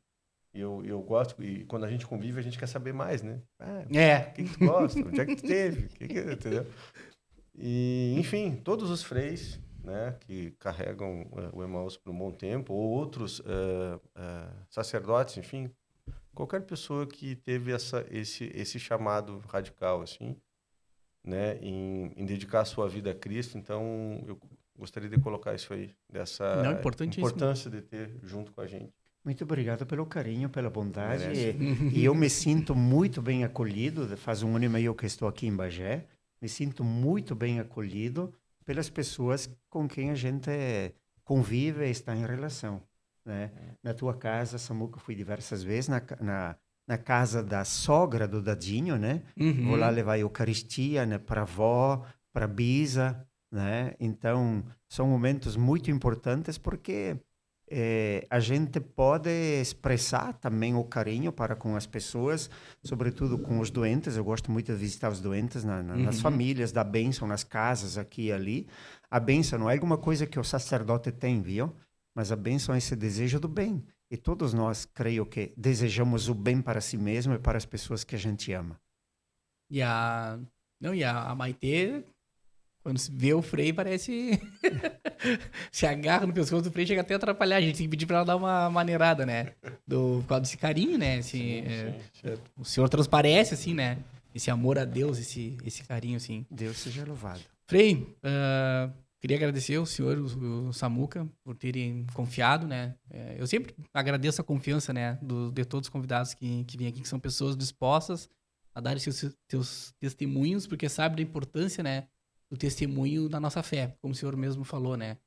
E eu gosto, e quando a gente convive, a gente quer saber mais, né? O que tu gosta? Onde é que tu teve? Entendeu? E, enfim, todos os freis, né, que carregam o Emaús por um bom tempo, ou outros sacerdotes, enfim, qualquer pessoa que teve esse chamado radical, assim, né, em dedicar a sua vida a Cristo. Então, eu gostaria de colocar isso aí, dessa importância de ter junto com a gente. Muito obrigado pelo carinho, pela bondade. E eu me sinto muito bem acolhido. Faz 1 ano e meio que estou aqui em Bagé. Me sinto muito bem acolhido pelas pessoas com quem a gente convive e está em relação, né? Na tua casa, Samuca, fui diversas vezes, na casa da sogra do Dadinho, né? Vou lá levar a Eucaristia, né, para a avó, para a bisa, né? Então, são momentos muito importantes porque a gente pode expressar também o carinho para com as pessoas, sobretudo com os doentes. Eu gosto muito de visitar os doentes nas famílias, dar bênção nas casas, aqui e ali. A bênção não é alguma coisa que o sacerdote tem, viu? Mas a bênção é esse desejo do bem. E todos nós, creio que, desejamos o bem para si mesmo e para as pessoas que a gente ama. E a Maitê, quando se vê o Frei, parece... se agarra no pescoço do Frei, chega até a atrapalhar. A gente tem que pedir pra ela dar uma maneirada, né? Por causa desse carinho, né? Sim. O senhor transparece, assim, né? Esse amor a Deus, esse carinho, assim. Deus seja louvado. Frei, queria agradecer o senhor, o Samuca, por terem confiado, né? Eu sempre agradeço a confiança, né? De todos os convidados que vêm aqui, que são pessoas dispostas a dar seus testemunhos, porque sabe da importância, né? Do testemunho da nossa fé, como o senhor mesmo falou, né?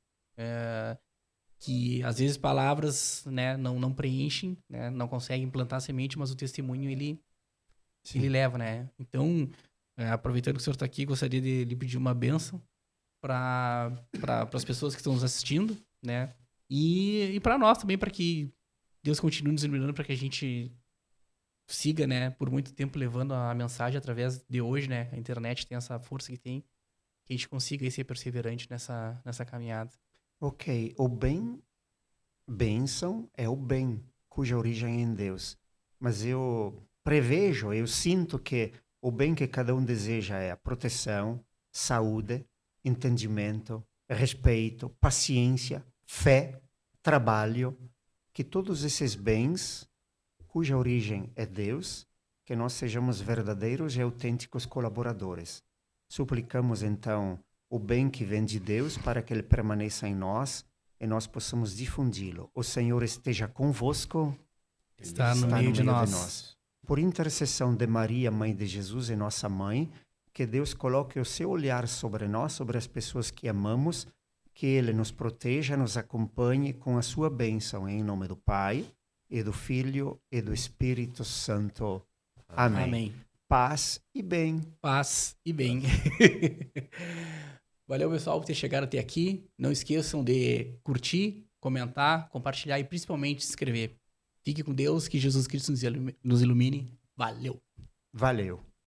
Que às vezes palavras, né, não preenchem, né? Não conseguem plantar semente, mas o testemunho ele leva, né? Então, aproveitando que o senhor está aqui, gostaria de lhe pedir uma bênção para as pessoas que estão nos assistindo, né? E para nós também, para que Deus continue nos iluminando, para que a gente siga, né, por muito tempo levando a mensagem através de hoje, né? A internet tem essa força que tem, que a gente consiga aí ser perseverante nessa caminhada. Ok, bênção é o bem, cuja origem é em Deus. Mas eu sinto que o bem que cada um deseja é a proteção, saúde, entendimento, respeito, paciência, fé, trabalho, que todos esses bens, cuja origem é Deus, que nós sejamos verdadeiros e autênticos colaboradores. Suplicamos, então, o bem que vem de Deus para que ele permaneça em nós e nós possamos difundi-lo. O Senhor esteja convosco. Está no meio de nós. Por intercessão de Maria, Mãe de Jesus e nossa Mãe, que Deus coloque o seu olhar sobre nós, sobre as pessoas que amamos, que Ele nos proteja, nos acompanhe com a sua bênção, em nome do Pai, e do Filho, e do Espírito Santo. Amém. Amém. Paz e bem. Paz e bem. Valeu, pessoal, por ter chegado até aqui. Não esqueçam de curtir, comentar, compartilhar e principalmente se inscrever. Fique com Deus, que Jesus Cristo nos ilumine. Valeu. Valeu.